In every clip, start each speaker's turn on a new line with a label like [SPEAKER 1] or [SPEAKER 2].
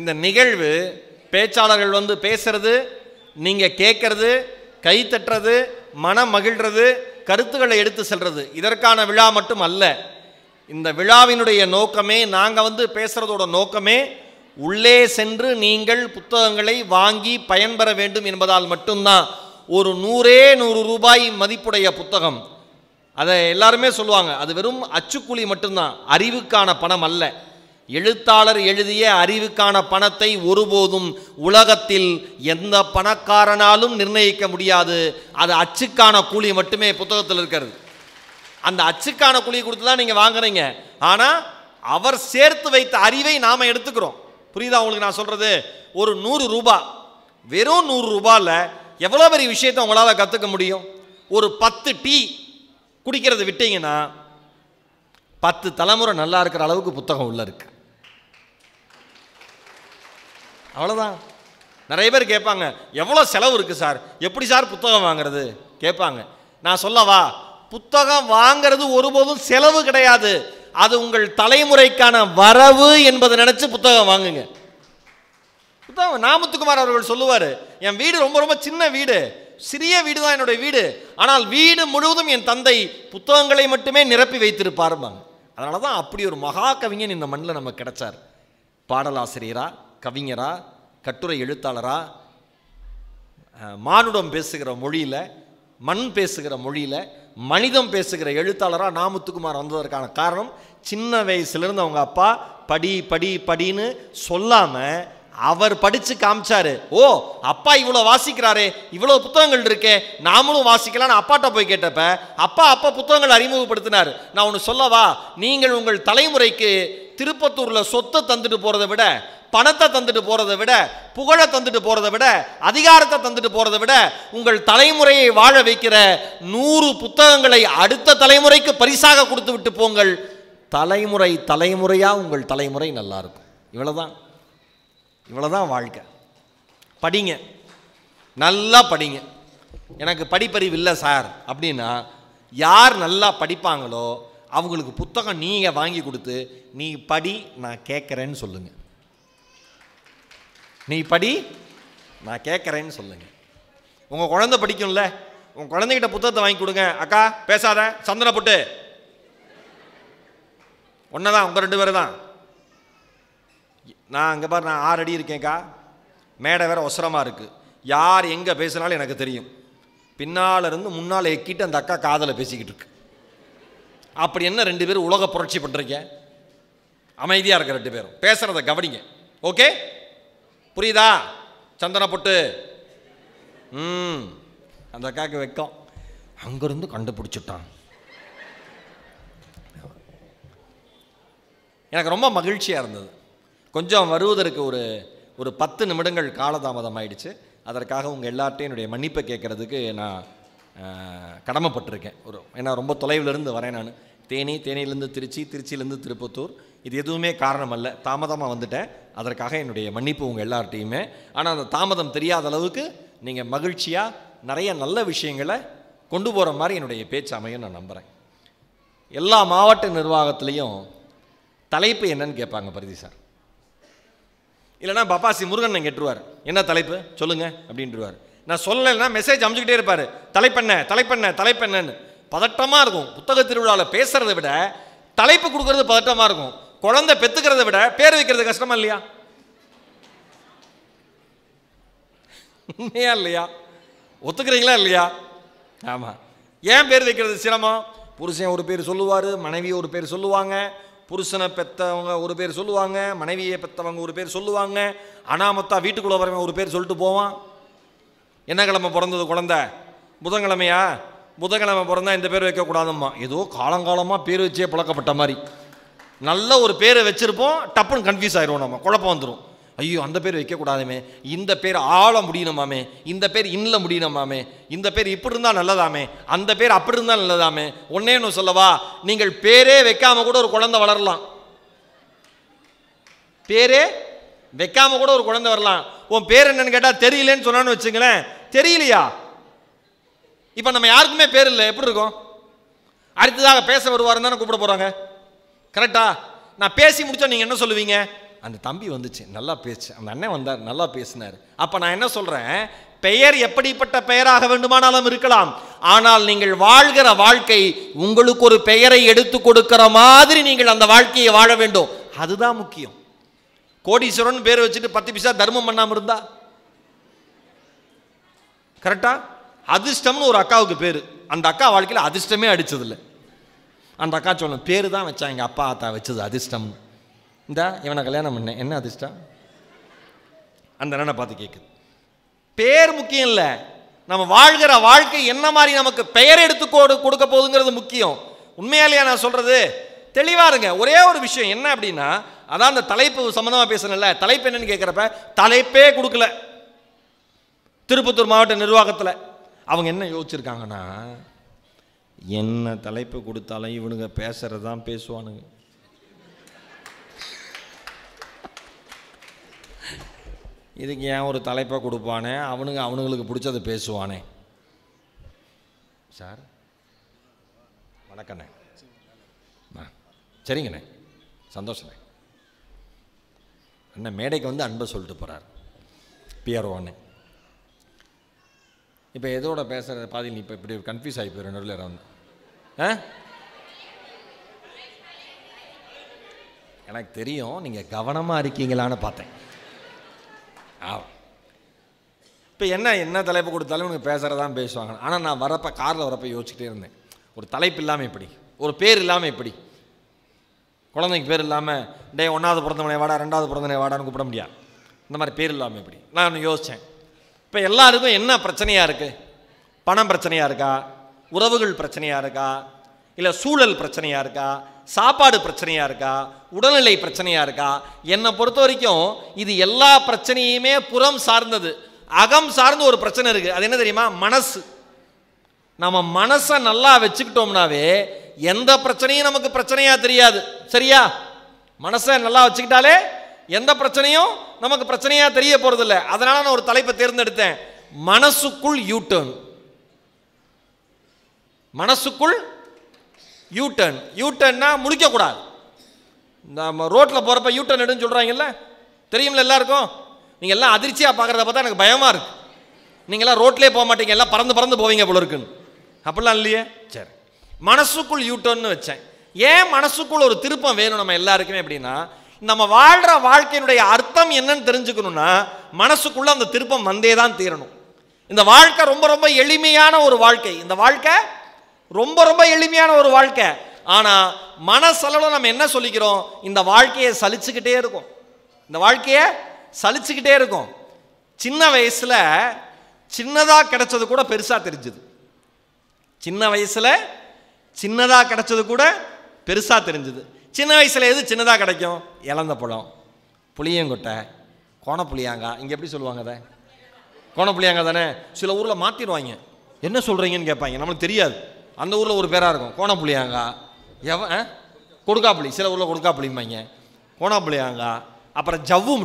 [SPEAKER 1] இந்த நிகழ்வு பேச்சாளர்கள் வந்து பேசுறது, நீங்கள் கேட்கறது, கை தட்டுறது, மனம் மகிழ்றது, கருத்துக்களை எடுத்து செல்றது, இதற்கான விழா மட்டும் அல்ல. இந்த விழாவினுடைய நோக்கமே, நாங்கள் வந்து பேசுறதோட நோக்கமே உள்ளே சென்று நீங்கள் புத்தகங்களை வாங்கி பயன்பெற வேண்டும் என்பதால் மட்டும்தான். ஒரு 100 ரூபாய் மதிப்புடைய புத்தகம், அதை எல்லாருமே சொல்லுவாங்க, அது வெறும் அச்சுக்கூலி மட்டும்தான், அறிவுக்கான பணம் அல்ல. எழுத்தாளர் எழுதிய அறிவுக்கான பணத்தை ஒருபோதும் உலகத்தில் எந்த பணக்காரனாலும் நிர்ணயிக்க முடியாது. அது அச்சுக்கான கூலி மட்டுமே புத்தகத்தில் இருக்கிறது. அந்த அச்சுக்கான கூலி கொடுத்து தான் நீங்கள் வாங்குறீங்க. ஆனால் அவர் சேர்த்து வைத்த அறிவை நாம் எடுத்துக்கிறோம். புரியுதா உங்களுக்கு நான் சொல்கிறது? ஒரு 100 ரூபாய், வெறும் 100 ரூபாயில் எவ்வளோ பெரிய விஷயத்தை உங்களால் கற்றுக்க முடியும்? ஒரு 10 டீ குடிக்கிறது விட்டீங்கன்னா 10 தலைமுறை நல்லா இருக்கிற அளவுக்கு புத்தகம் உள்ள இருக்கு. அவ்வளோதான். நிறைய பேர் கேட்பாங்க, எவ்வளோ செலவு இருக்குது சார், எப்படி சார் புத்தகம் வாங்கிறது கேட்பாங்க. நான் சொல்லவா, புத்தகம் வாங்கிறது ஒருபோதும் செலவு கிடையாது. அது உங்கள் தலைமுறைக்கான வரவு என்பதை நினைச்சு புத்தகம் வாங்குங்க. புத்தகம் நாமத்துக்குமார் அவர்கள் சொல்லுவார், என் வீடு ரொம்ப ரொம்ப சின்ன வீடு, சிறிய வீடு தான் என்னுடைய வீடு, ஆனால் வீடு முழுவதும் என் தந்தை புத்தகங்களை மட்டுமே நிரப்பி வைத்திருப்பாருப்பாங்க. அதனால தான் அப்படி ஒரு மகா கவிஞன் இந்த மண்ணில் நமக்கு கிடைச்சார். பாடலாசிரியரா, கவிஞரா, கட்டுரை எழுத்தாளரா, மானுடம் பேசுகிற மொழியில், மண் பேசுகிற மொழியில், மனிதம் பேசுகிற எழுத்தாளராக நாமத்துக்குமார் வந்ததற்கான காரணம், சின்ன வயசுலேருந்து அவங்க அப்பா படி படி படின்னு சொல்லாமல் அவர் படித்து காமிச்சாரு. ஓ, அப்பா இவ்வளோ வாசிக்கிறாரே, இவ்வளோ புத்தகங்கள் இருக்கே, நாமளும் வாசிக்கலான்னு அப்பாட்ட போய் கேட்டப்ப அப்பா புத்தகங்கள் அறிமுகப்படுத்தினார். நான் ஒன்று சொல்லவா, நீங்கள் உங்கள் தலைமுறைக்கு திருப்பத்தூரில் சொத்தை தந்துட்டு போகிறத விட, பணத்தை தந்துட்டு போகிறத விட, புகழை தந்துட்டு போகிறத விட, அதிகாரத்தை தந்துட்டு போகிறத விட, உங்கள் தலைமுறையை வாழ வைக்கிற 100 புத்தகங்களை அடுத்த தலைமுறைக்கு பரிசாக கொடுத்து விட்டு போங்கள். தலைமுறையாக உங்கள் தலைமுறை நல்லா இருக்கும். இவ்வளோதான் வாழ்க்கை. படிங்க, நல்லா படிங்க. எனக்கு படிப்பறிவு இல்லை சார் அப்படின்னா, யார் நல்லா படிப்பாங்களோ அவங்களுக்கு புத்தகம் நீங்கள் வாங்கி கொடுத்து, நீ படி நான் கேட்குறேன்னு சொல்லுங்கள். நீ படி நான் கேட்குறேன்னு சொல்லுங்கள். உங்கள் குழந்தை படிக்கும்ல, உங்கள் குழந்தைகிட்ட புத்தகத்தை வாங்கி கொடுங்க. அக்கா பேசாத, சந்தன போட்டு ஒன்று தான், உங்கள் 2 பேர் தான். நான் அங்கே பாரு, நான் 6 அடி இருக்கேன்க்கா, மேடை வேற ஒசரமாக இருக்குது, யார் எங்கே பேசுனாலும் எனக்கு தெரியும். பின்னால் இருந்து முன்னால் எக்கிட்டு அந்த அக்கா காதில் பேசிக்கிட்டு இருக்கு. அப்படி என்ன 2 பேரும் உலக புரட்சி பண்ணுறீங்க? அமைதியாக இருக்க 2 பேரும் பேசுகிறத கவனிங்க. ஓகே, புரியுதா? சந்தன பொட்டு. அந்த அக்காவுக்கு வைக்கும், அங்கிருந்து கண்டுபிடிச்சிட்டான். எனக்கு ரொம்ப மகிழ்ச்சியாக இருந்தது. கொஞ்சம் வருவதற்கு ஒரு 10 நிமிடங்கள் காலதாமதம் ஆயிடுச்சு. அதற்காக உங்கள் எல்லார்ட்டையும் என்னுடைய மன்னிப்பை கேட்குறதுக்கு நான் கடமைப்பட்டிருக்கேன். ஏன்னா ரொம்ப தொலைவிலிருந்து வரேன் நான். தேனியிலேருந்து திருச்சி, திருச்சியிலேருந்து திருப்பத்தூர், இது எதுவுமே காரணம் அல்ல, தாமதமாக வந்துட்டேன். அதற்காக என்னுடைய மன்னிப்பு உங்கள் எல்லார்ட்டையுமே. ஆனால் அந்த தாமதம் தெரியாத அளவுக்கு நீங்கள் மகிழ்ச்சியாக நிறைய நல்ல விஷயங்களை கொண்டு போகிற மாதிரி என்னுடைய பேச்சு அமையும் நான் நம்புகிறேன். எல்லா மாவட்ட நிர்வாகத்துலேயும் தலைப்பு என்னன்னு கேட்பாங்க பரிதி சார். இல்லைனா பப்பாசி முருகன் கேட்டுருவார், என்ன தலைப்பு சொல்லுங்கள் அப்படின்ட்டுருவார். நான் சொல்லலைன்னா மெசேஜ் அமுச்சுக்கிட்டே இருப்பார், தலைப்பெண்ணன்னு. பதட்டமாக இருக்கும். புத்தக திருவிழாவில் பேசுகிறத விட தலைப்பு கொடுக்கறது பதட்டமாக இருக்கும். குழந்தை பெற்றுக்கிறத விட பேர் வைக்கிறது கஷ்டமா இல்லையா? உண்மையா இல்லையா? ஒத்துக்கிறீங்களா இல்லையா? ஆமாம். ஏன் பேர் வைக்கிறது சிரமம்? புருஷன் ஒரு பேர் சொல்லுவார், மனைவி ஒரு பேர் சொல்லுவாங்க, புருஷனை பெற்றவங்க ஒரு பேர் சொல்லுவாங்க, மனைவியை பெற்றவங்க ஒரு பேர் சொல்லுவாங்க, அனாமத்தா வீட்டுக்குள்ளே வரவன் ஒரு பேர் சொல்லிட்டு போவான். என்ன கிழமை பிறந்தது குழந்தை? புதன்கிழமையா? புதன்கிழமை பிறந்தா இந்த பேர் வைக்கக்கூடாதும்மா. ஏதோ காலங்காலமாக பேர் வச்சே பழக்கப்பட்ட மாதிரி நல்ல ஒரு பேரை வச்சுருப்போம், டப்புன்னு கன்ஃபியூஸ் ஆயிடுவோம், நம்ம குழப்பம் வந்துடும். ஐயோ அந்த பேர் வைக்கக்கூடாதுமே, இந்த பேர் ஆள முடியணுமாமே, இந்த பேர் இன்னில் முடியணுமாமே, இந்த பேர் இப்படி இருந்தால் நல்லதாமே, அந்த பேர் அப்படி இருந்தால் நல்லதாமே. ஒன்னே ஒன்று சொல்லவா, நீங்கள் பேரே வைக்காம கூட ஒரு குழந்தை வளரலாம். பேரே வைக்காம கூட ஒரு குழந்தை வரலாம். உன் பேர் என்னன்னு கேட்டால் தெரியலன்னு சொன்னான்னு வச்சுங்களேன், தெரியலையா? இப்போ நம்ம யாருக்குமே பேர் இல்லை, எப்படி இருக்கும்? அடுத்ததாக பேச வருவாருன்னு தானே கூப்பிட போகிறாங்க, கரெக்டா? நான் பேசி முடிச்சா நீங்கள் என்ன சொல்லுவீங்க? அந்த தம்பி வந்துச்சு, நல்லா பேச்சு. அந்த அண்ணன் வந்தார், நல்லா பேசினார். அப்போ நான் என்ன சொல்கிறேன், பெயர் எப்படிப்பட்ட பெயராக வேண்டுமானாலும் இருக்கலாம், ஆனால் நீங்கள் வாழ்கிற வாழ்க்கை உங்களுக்கு ஒரு பெயரை எடுத்து கொடுக்கிற மாதிரி நீங்கள் அந்த வாழ்க்கையை வாழ வேண்டும். அதுதான் முக்கியம். கோடீஸ்வரன் பேர் வச்சுட்டு 10 பைசா தர்மம் பண்ணாமல் இருந்தா கரெக்டா? அதிர்ஷ்டம்னு ஒரு அக்காவுக்கு பேர். அந்த அக்கா வாழ்க்கையில் அதிர்ஷ்டமே அடிச்சதில்லை. அந்த அக்கா சொன்ன பேர் தான் வச்சா எங்கள் அப்பா ஆத்தா வச்சது அதிர்ஷ்டம். இந்த இவனை கல்யாணம் பண்ணேன், என்ன அதிர்ஷ்டம்? அந்த அண்ணனை பார்த்து கேட்குது. பேர் முக்கியம் இல்லை, நம்ம வாழ்கிற வாழ்க்கை என்ன மாதிரி நமக்கு பெயர் எடுத்து கொடுக்க போகுதுங்கிறது முக்கியம். உண்மையாலேயே நான் சொல்றது தெளிவாக இருங்க. ஒரே ஒரு விஷயம் என்ன அப்படின்னா, அதான் அந்த தலைப்பு சம்மந்தமாக பேசணும்ல, தலைப்பு என்னன்னு கேட்குறப்ப தலைப்பே கொடுக்கல. திருப்பத்தூர் மாவட்ட நிர்வாகத்தில் அவங்க என்ன யோசிச்சிருக்காங்கன்னா, என்ன தலைப்பு கொடுத்தாலும் இவனுங்க பேசுறது தான் பேசுவானுங்க. இதுக்கு ஏன் ஒரு தலைப்பை கொடுப்பானே, அவனுங்களுக்கு பிடிச்சதை பேசுவானே. சார் வணக்கண்ணே. சரிங்கண்ணே, சந்தோஷண்ணே. அண்ணன் மேடைக்கு வந்து அன்பை சொல்லிட்டு போகிறார் பிஆர்ஓ அண்ணன். இப்போ எதோட பேசுகிற பாதி நீ இப்போ இப்படி கன்ஃபியூஸ் ஆகி போயிடும் நடுவில் வந்து. எனக்கு தெரியும் நீங்கள் கவனமாக இருக்கீங்களான்னு பார்த்தேன். இப்போ என்ன தலைப்பு கொடுத்தாலும் உனக்கு பேசுகிறதான் பேசுவாங்க. ஆனால் நான் வரப்போ காரில் வரப்போ யோசிச்சுட்டே இருந்தேன், ஒரு தலைப்பு இல்லாமல் எப்படி, ஒரு பேர் இல்லாமல் எப்படி, குழந்தைக்கு பேர் இல்லாமல் டே 1வது பிறந்தவனே வாடா 2வது பிறந்தவனே வாடான்னு கூப்பிட முடியாது. இந்த மாதிரி பேர் இல்லாமல் எப்படி நான் யோசித்தேன். இப்போ எல்லாருக்கும் என்ன பிரச்சனையாக இருக்குது? பணம் பிரச்சனையாக இருக்கா, உறவுகள் பிரச்சனையாக இருக்கா, இல்லை சூழல் பிரச்சனையாக இருக்கா, சாப்பாடு பிரச்சனையாக இருக்கா, உடல்நிலை பிரச்சனையாக இருக்கா? என்னை பொறுத்த வரைக்கும் இது எல்லா பிரச்சனையுமே புறம் சார்ந்தது. அகம் சார்ந்து ஒரு பிரச்சனை இருக்குது. அது என்ன தெரியுமா? மனசு. நம்ம மனசை நல்லா வச்சுக்கிட்டோம்னாவே எந்த பிரச்சனையும் நமக்கு பிரச்சனையாக தெரியாது. சரியா? மனசை நல்லா வச்சுக்கிட்டாலே எந்த பிரச்சனையும் நமக்கு பிரச்சனையாக தெரிய போகிறதில்ல. அதனால் நான் ஒரு தலைப்பை தேர்ந்தெடுத்தேன், மனசுக்குள் யூடர்ன். மனசுக்குள் யூடர்ன். யூடர்ன்னா முழிக்கக்கூடாது. நம்ம ரோட்டில் போகிறப்ப யூடர்ன் எடுன்னு சொல்கிறாங்கல்ல, தெரியுமில்ல எல்லாருக்கும். நீங்கள் எல்லாம் அதிர்ச்சியாக பார்க்குறத பார்த்தா எனக்கு பயமாக இருக்குது. நீங்கள்லாம் ரோட்லேயே போக மாட்டீங்க, எல்லாம் பறந்து போவீங்க போல இருக்குன்னு. அப்படிலாம் இல்லையே. சரி, மனசுக்குள் யூடர்ன்னு வச்சேன். ஏன் மனசுக்குள் ஒரு திருப்பம் வேணும் நம்ம எல்லாருக்குமே அப்படின்னா, நம்ம வாழ்கிற வாழ்க்கையினுடைய அர்த்தம் என்னன்னு தெரிஞ்சுக்கணும்னா மனசுக்குள்ள அந்த திருப்பம் வந்தே தான் தீரணும். இந்த வாழ்க்கை ரொம்ப ரொம்ப எளிமையான ஒரு வாழ்க்கை. இந்த வாழ்க்கை ரொம்ப ரொம்ப எளிமையான ஒரு வாழ்க்கை. ஆனால் மனசளவில் நம்ம என்ன சொல்லிக்கிறோம்? இந்த வாழ்க்கையை சலிச்சுக்கிட்டே இருக்கும். இந்த வாழ்க்கையை சலிச்சுக்கிட்டே இருக்கும். சின்ன வயசில் சின்னதாக கிடைச்சது கூட பெருசாக தெரிஞ்சுது. சின்ன வயசில் சின்னதாக கிடைச்சது கூட பெருசாக தெரிஞ்சுது. சின்ன வயசில் எது சின்னதாக கிடைக்கும்? இலந்த பழம், புளியங்கொட்டை, கோணப்புளியாங்காய். இங்கே எப்படி சொல்லுவாங்க? அதை கோணப்புளியாங்காய் தானே. சில ஊரில் மாற்றிடுவாங்க, என்ன சொல்கிறீங்கன்னு கேட்பாங்க, நம்மளுக்கு தெரியாது. அந்த ஊரில் ஒரு பேராக இருக்கும் கோணப்புளியாங்காய், கொடுக்காப்புளி. சில ஊரில் கொடுக்காப்புளிம்பாங்க, கோணப்புளியாங்காய். அப்புறம் ஜவ்வு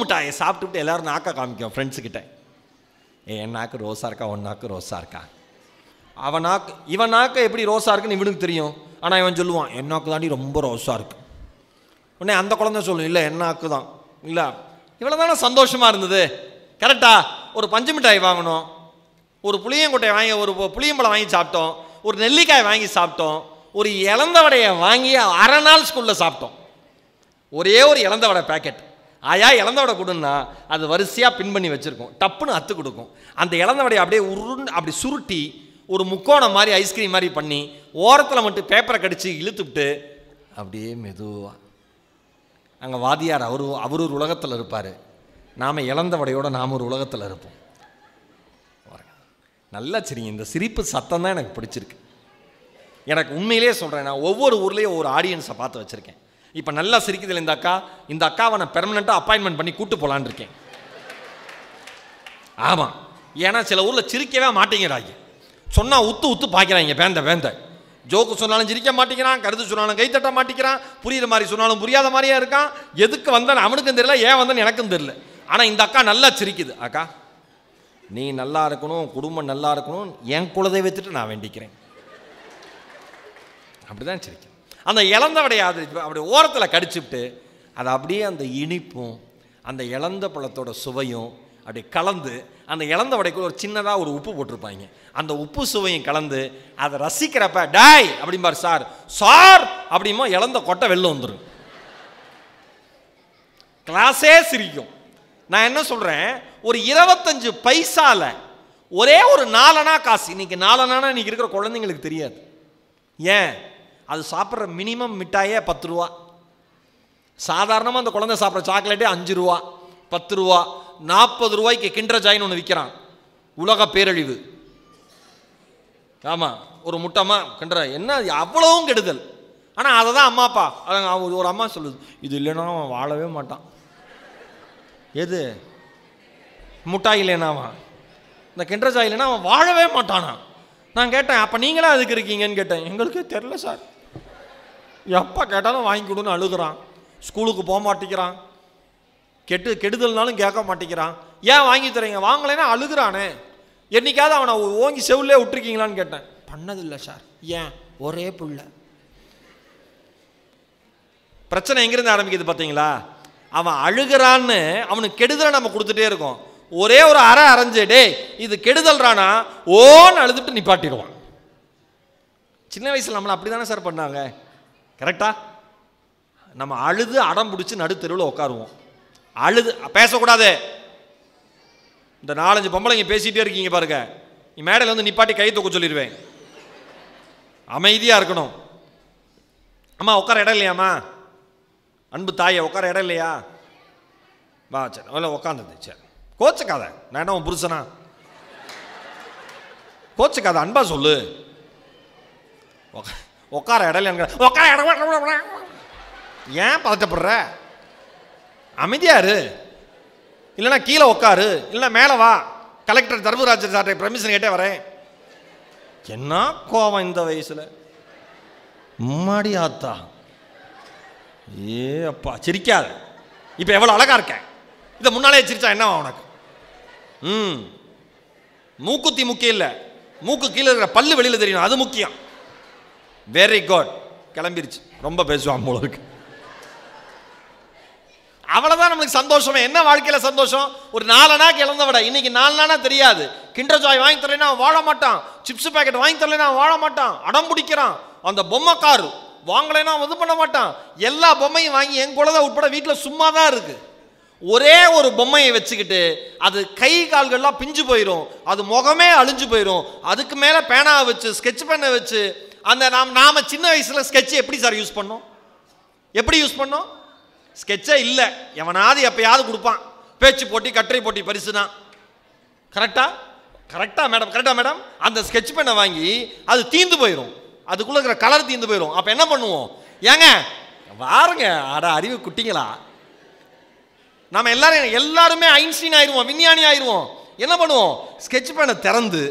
[SPEAKER 1] மிட்டாயை சாப்பிட்டுவிட்டு எல்லோரும் நாக்கை காமிக்கும் ஃப்ரெண்ட்ஸுக்கிட்ட. என் நாக்கு ரோஸாக இருக்கா, உன் நாக்கு ரோஸாக இருக்கா. இவன் நாக்கு எப்படி ரோஸாக இருக்குன்னு இவனுக்கு தெரியும். ஆனால் இவன் சொல்லுவான், என் நாக்கு தாண்டி ரொம்ப ரோஸாக இருக்கு. உடனே அந்த குழந்தை சொல்லும், இல்லை என் நாக்கு தான். இல்லை, இவ்வளோ தானே சந்தோஷமாக இருந்தது. கரெக்டா? ஒரு பஞ்சு மிட்டாய் வாங்கணும், ஒரு புளியங்கொட்டையை வாங்கி, ஒரு புளியம்பழம் வாங்கி சாப்பிட்டோம், ஒரு நெல்லிக்காய் வாங்கி சாப்பிட்டோம், ஒரு இலந்த வடையை வாங்கி அரை நாள் ஸ்கூலில் சாப்பிட்டோம். ஒரே ஒரு இலந்த வடை பேக்கெட். ஆயா இலந்த வடை கொடுன்னா அது வரிசையாக பின் பண்ணி வச்சுருக்கோம், டப்புன்னு அத்து கொடுக்கும். அந்த இலந்த வடையை அப்படியே அப்படி சுருட்டி ஒரு முக்கோணம் மாதிரி ஐஸ்கிரீம் மாதிரி பண்ணி ஓரத்தில் மட்டும் பேப்பரை கடிச்சு இழுத்துவிட்டு அப்படியே மெதுவாக அங்கே வாதியார் அவர் ஒரு உலகத்தில் இருப்பார், நாம் இழந்த வடையோடு நாம் ஒரு உலகத்தில் இருப்போம். நல்லா சரிங்க. இந்த சிரிப்பு சத்தம் தான் எனக்கு பிடிச்சிருக்கு. எனக்கு உண்மையிலே சொல்கிறேன், நான் ஒவ்வொரு ஊர்லேயும் ஒரு ஆடியன்ஸை பார்த்து வச்சுருக்கேன். இப்போ நல்லா சிரிக்குதில்ல இந்த அக்காவை நான் பெர்மனெண்ட்டாக அப்பாயின்மெண்ட் பண்ணி கூப்பிட்டு போகலான்னு இருக்கேன். ஆமாம், ஏன்னா சில ஊரில் சிரிக்கவே மாட்டேங்கிறாங்க. சொன்னால் உத்து பார்க்குறாங்க, வேந்த ஜோக்கு சொன்னாலும் சிரிக்க மாட்டேங்கிறான், கருத்து சொன்னாலும் கைத்தட்ட மாட்டேங்கிறான், புரியுற மாதிரி சொன்னாலும் புரியாத மாதிரியே இருக்கான். எதுக்கு வந்தேன்னு அவனுக்கும் தெரியல, ஏன் வந்தேன்னு எனக்கும் தெரியல. ஆனால் இந்த அக்கா நல்லா சிரிக்குது. அக்கா நீ நல்லா இருக்கணும், குடும்பம் நல்லா இருக்கணும், என் குலதெய்வத்திட்டு நான் வேண்டிக்கிறேன். அப்படிதான் சிரிக்கும். அந்த இழந்த வடையை அப்படி ஓரத்தில் கடிச்சுவிட்டு அது அப்படியே அந்த இனிப்பும் அந்த இளந்த பழத்தோட சுவையும் அப்படி கலந்து, அந்த இளந்த வடைக்குள்ள ஒரு சின்னதாக ஒரு உப்பு போட்டிருப்பாங்க, அந்த உப்பு சுவையும் கலந்து அதை ரசிக்கிறப்ப டாய் அப்படிம்பார், சார் சார் அப்படிமா இளந்த கொட்டை வெளில வந்துடும், கிளாஸே சிரிக்கும். நான் என்ன சொல்கிறேன், ஒரு 25 பைசால ஒரே ஒரு 4 அணா காசு, இன்னைக்கு 4 அணானா இன்னைக்கு இருக்கிற குழந்தைங்களுக்கு தெரியாது. ஏன், அது சாப்பிட்ற மினிமம் மிட்டாயே 10 ரூபா. சாதாரணமாக அந்த குழந்தை சாப்பிட்ற சாக்லேட்டே 5 ரூபா 10 ரூபா. 40 ரூபாய்க்கு கிண்டர் ஜாய்னு ஒன்று விற்கிறான், உலக பேரழிவு. ஆமாம், ஒரு முட்டமா கிண்டர், என்ன அவ்வளவும் கெடுதல். ஆனால் அதை தான் அம்மா அப்பா, ஒரு அம்மா சொல்லுது, இது இல்லைன்னா அவன் வாழவே மாட்டான். எது முட்டாய் இல்லைனாவா, இந்த கிண்டர் ஜாய் இல்லைன்னா அவன் வாழவே மாட்டானா. நான் கேட்டேன், அப்போ நீங்களா அதுக்கு இருக்கீங்கன்னு கேட்டேன். எங்களுக்கே தெரில சார், எப்போ கேட்டாலும் வாங்கி கொடுன்னு அழுகுறான், ஸ்கூலுக்கு போக மாட்டேங்கிறான், கெடுதல்னாலும் கேட்க மாட்டேங்கிறான். ஏன் வாங்கி தரீங்க, வாங்கலைன்னா அழுகுறானே, என்னைக்காவது அவனை ஓங்கி செவிலே விட்டுருக்கீங்களான்னு கேட்டேன். பண்ணதில்லை சார். ஏன், ஒரே புள்ள. பிரச்சனை எங்கிருந்து ஆரம்பிக்குது பார்த்தீங்களா, அவன் அழுகிறான்னு அவனுக்கு கெடுதலை நம்ம கொடுத்துட்டே இருக்கோம். ஒரே ஒரு அரை அரைஞ்சு டே இது கெடுதல்றானா ஓன்னு அழுதுட்டு நிப்பாட்டிடுவான். சின்ன வயசில் நம்மளை அப்படி தானே சார் பண்ணாங்க, கரெக்டா? நம்ம அழுது அடம் பிடிச்சி நடுத்தெருவில் உட்காருவோம். அழுது பேசக்கூடாது, இந்த 4-5 பொம்பளைங்க பேசிகிட்டே இருக்கீங்க பாருங்க, நீ மேடையில் வந்து நிப்பாட்டி கை தூக்க சொல்லிடுவேன். அமைதியாக இருக்கணும். அம்மா உட்கார இடம் இல்லையாம்மா, அன்பு தாயை உட்கார இடம் இல்லையா, வா சரி இல்லை உட்காந்துது, சரி கோச்சுக்காத, நான் என்ன உன் புருஷனா, கோச்சுக்காத, அன்பா சொல்லு. உட்கார இடம் இல்லையா, உட்கார இடம், ஏன் பதட்டப்படுற, அமைதியாரு, இல்லைன்னா கீழே உட்காரு, இல்லை மேலே வா, கலெக்டர் தர்மராஜன் சார்ட்ட பெர்மிஷன் கேட்டே வரேன். என்ன கோவம் இந்த வயசுல, மும்மாடி ஆத்தா, ஏ அப்பா சிரிக்காத, இப்போ எவ்வளோ அழகா இருக்க, இதை முன்னாலே சிரிச்சா என்னவா உனக்கு? மூக்குத்தி முக்கியம் இல்லை, மூக்கு கீழே இருக்கிற பல்லு வெளியில் தெரியணும், அது முக்கியம். வெரி குட், கிளம்பிருச்சு, ரொம்ப பேசுவான் போல இருக்கு. அவ்வளோதான் நம்மளுக்கு சந்தோஷமே. என்ன வாழ்க்கையில் சந்தோஷம்? ஒரு 4 அணாக்கு இழந்த விட இன்னைக்கு 4 அணா தெரியாது. கிண்டர் ஜாய் வாங்கி தரலைன்னா அவன் வாழ மாட்டான், சிப்ஸ் பேக்கெட் வாங்கி தரலைன்னா அவன் வாழ மாட்டான், அடம் பிடிக்கிறான். அந்த பொம்மை கார் வாங்கலைன்னா இது பண்ண மாட்டான். எல்லா பொம்மையும் வாங்கி என் குழந்தை உட்பட வீட்டில் சும்மா தான் இருக்கு. ஒரே ஒரு பொம்மையை வச்சுக்கிட்டு அது கை கால்கள்லாம் பிஞ்சு போயிடும், அது முகமே அழிஞ்சு போயிடும். அதுக்கு மேலே பேனாவை வச்சு ஸ்கெட்ச் பெண்ணை வச்சு அந்த நாம சின்ன வயசுல ஸ்கெட்ச் எப்படி சார் யூஸ் பண்ணோம்? எப்படி யூஸ் பண்ணோம்? ஸ்கெட்சே இல்லை, எவனாவது எப்பயாவது கொடுப்பான். பேச்சு போட்டி கட்டுரை போட்டி பரிசு தான். கரெக்டா? கரெக்டா மேடம், கரெக்டா மேடம். அந்த ஸ்கெட்ச் பெண்ணை வாங்கி அது தீந்து போயிடும், அதுக்குள்ள இருக்கிற கலர் தீந்து போயிடும். அப்போ என்ன பண்ணுவோம்? ஏங்க வாருங்க, அட அறிவு குட்டிங்களா, நம்ம எல்லாருமே ஐன்ஸ்டீன் ஆயிடுவோம், விஞ்ஞானி ஆயிடுவோம். என்ன பண்ணுவோம்? ஸ்கெட்ச் பெண்ணை திறந்து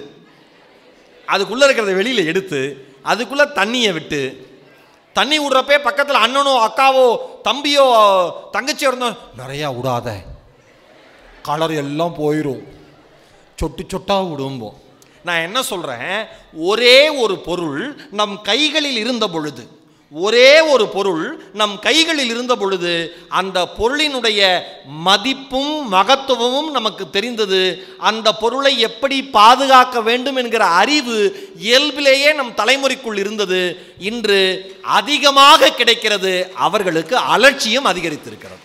[SPEAKER 1] அதுக்குள்ள இருக்கிறத வெளியில எடுத்து அதுக்குள்ள தண்ணியை விட்டு, தண்ணி விடுறப்பே பக்கத்தில் அண்ணனோ அக்காவோ தம்பியோ தங்கச்சியோ இருந்தோம், நிறையா விடாத, கலர் எல்லாம் போயிடும், சொட்டு சொட்டா விடும்போம். நான் என்ன சொல்றேன், ஒரே ஒரு பொருள் நம் கைகளில் இருந்த பொழுது, ஒரே ஒரு பொருள் நம் கைகளில் இருந்த பொழுது அந்த பொருளினுடைய மதிப்பும் மகத்துவமும் நமக்கு தெரிந்தது. அந்த பொருளை எப்படி பாதுகாக்க வேண்டும் என்கிற அறிவு இயல்பிலேயே நம் தலைமுறைக்குள் இருந்தது. இன்று அதிகமாக கிடைக்கிறது, அவர்களுக்கு அலட்சியம் அதிகரித்திருக்கிறது.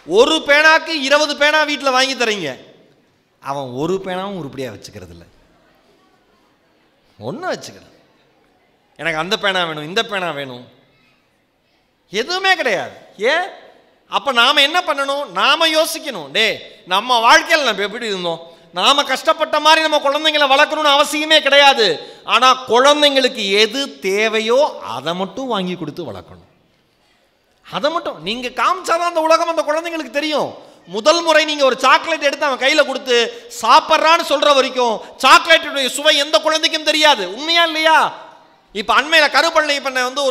[SPEAKER 1] ஒரு பேனாக்கு 20 பேனா வீட்டில் வாங்கி தரீங்க, அவன் ஒரு பேனாவும் உருப்படியாக வச்சுக்கிறது இல்லை, ஒன்றும் வச்சுக்கல. எனக்கு அந்த பேனா வேணும், இந்த பேனா வேணும், எதுவுமே கிடையாது. ஏன்? அப்போ நாம் என்ன பண்ணணும்? நாம் யோசிக்கணும். டே, நம்ம வாழ்க்கையில் நம்ம எப்படி இருந்தோம்? நாம் கஷ்டப்பட்ட மாதிரி நம்ம குழந்தைங்களை வளர்க்கணும்னு அவசியமே கிடையாது. ஆனால் குழந்தைங்களுக்கு எது தேவையோ அதை மட்டும் வாங்கி கொடுத்து வளர்க்கணும். அதை மட்டும் நீங்கள் காமிச்சாதான் அந்த உலகம் அந்த குழந்தைங்களுக்கு தெரியும். முதல் முறை நீங்க ஒரு சாக்லேட் எடுத்து அவன் கையில கொடுத்து சாப்பிட்றான்னு சொல்ற வரைக்கும் சாக்லேட்டுடைய சுவை எந்த குழந்தைக்கும் தெரியாது. உண்மையா இல்லையா? இப்ப அண்மையில கருப்பள்ளி பண்ண வந்து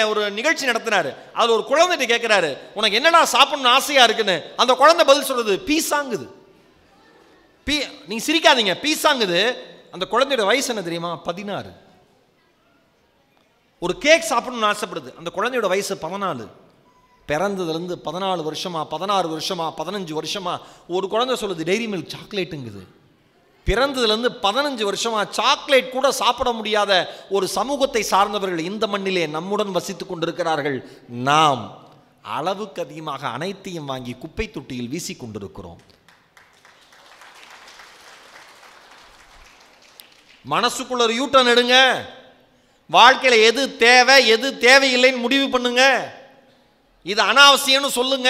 [SPEAKER 1] ஒரு நிகழ்ச்சி நடத்தினாரு. அதுல ஒரு குழந்தைகிட்ட கேட்கிறாரு, உனக்கு என்னடா சாப்பிடணும்னு ஆசையா இருக்குன்னு. அந்த குழந்தை பதில் சொல்றது பீஸாங்குது. நீங்க சிரிக்காதீங்க, பீஸாங்குது. அந்த குழந்தையோட வயசு என்ன தெரியுமா? 16. ஒரு கேக் சாப்பிடணும்னு ஆசைப்படுது. அந்த குழந்தையோட வயசு 14. பிறந்ததுலேருந்து 14 வருஷமா 16 வருஷமா 15 வருஷமா ஒரு குழந்தை சொல்லுது டெய்ரி மில்க் சாக்லேட்டுங்குது. பிறந்ததுலேருந்து 15 வருஷமா சாக்லேட் கூட சாப்பிட முடியாத ஒரு சமூகத்தை சார்ந்தவர்கள் இந்த மண்ணிலே நம்முடன் வசித்துக் கொண்டிருக்கிறார்கள். நாம் அளவுக்கு அதிகமாக அனைத்தையும் வாங்கி குப்பை தொட்டியில் வீசி கொண்டிருக்கிறோம். மனசுக்குள்ள ஒரு யூட்டன் எடுங்க. வாழ்க்கையில எது தேவை எது தேவையில்லைன்னு முடிவு பண்ணுங்க. இது அனாவசியம்னு சொல்லுங்க.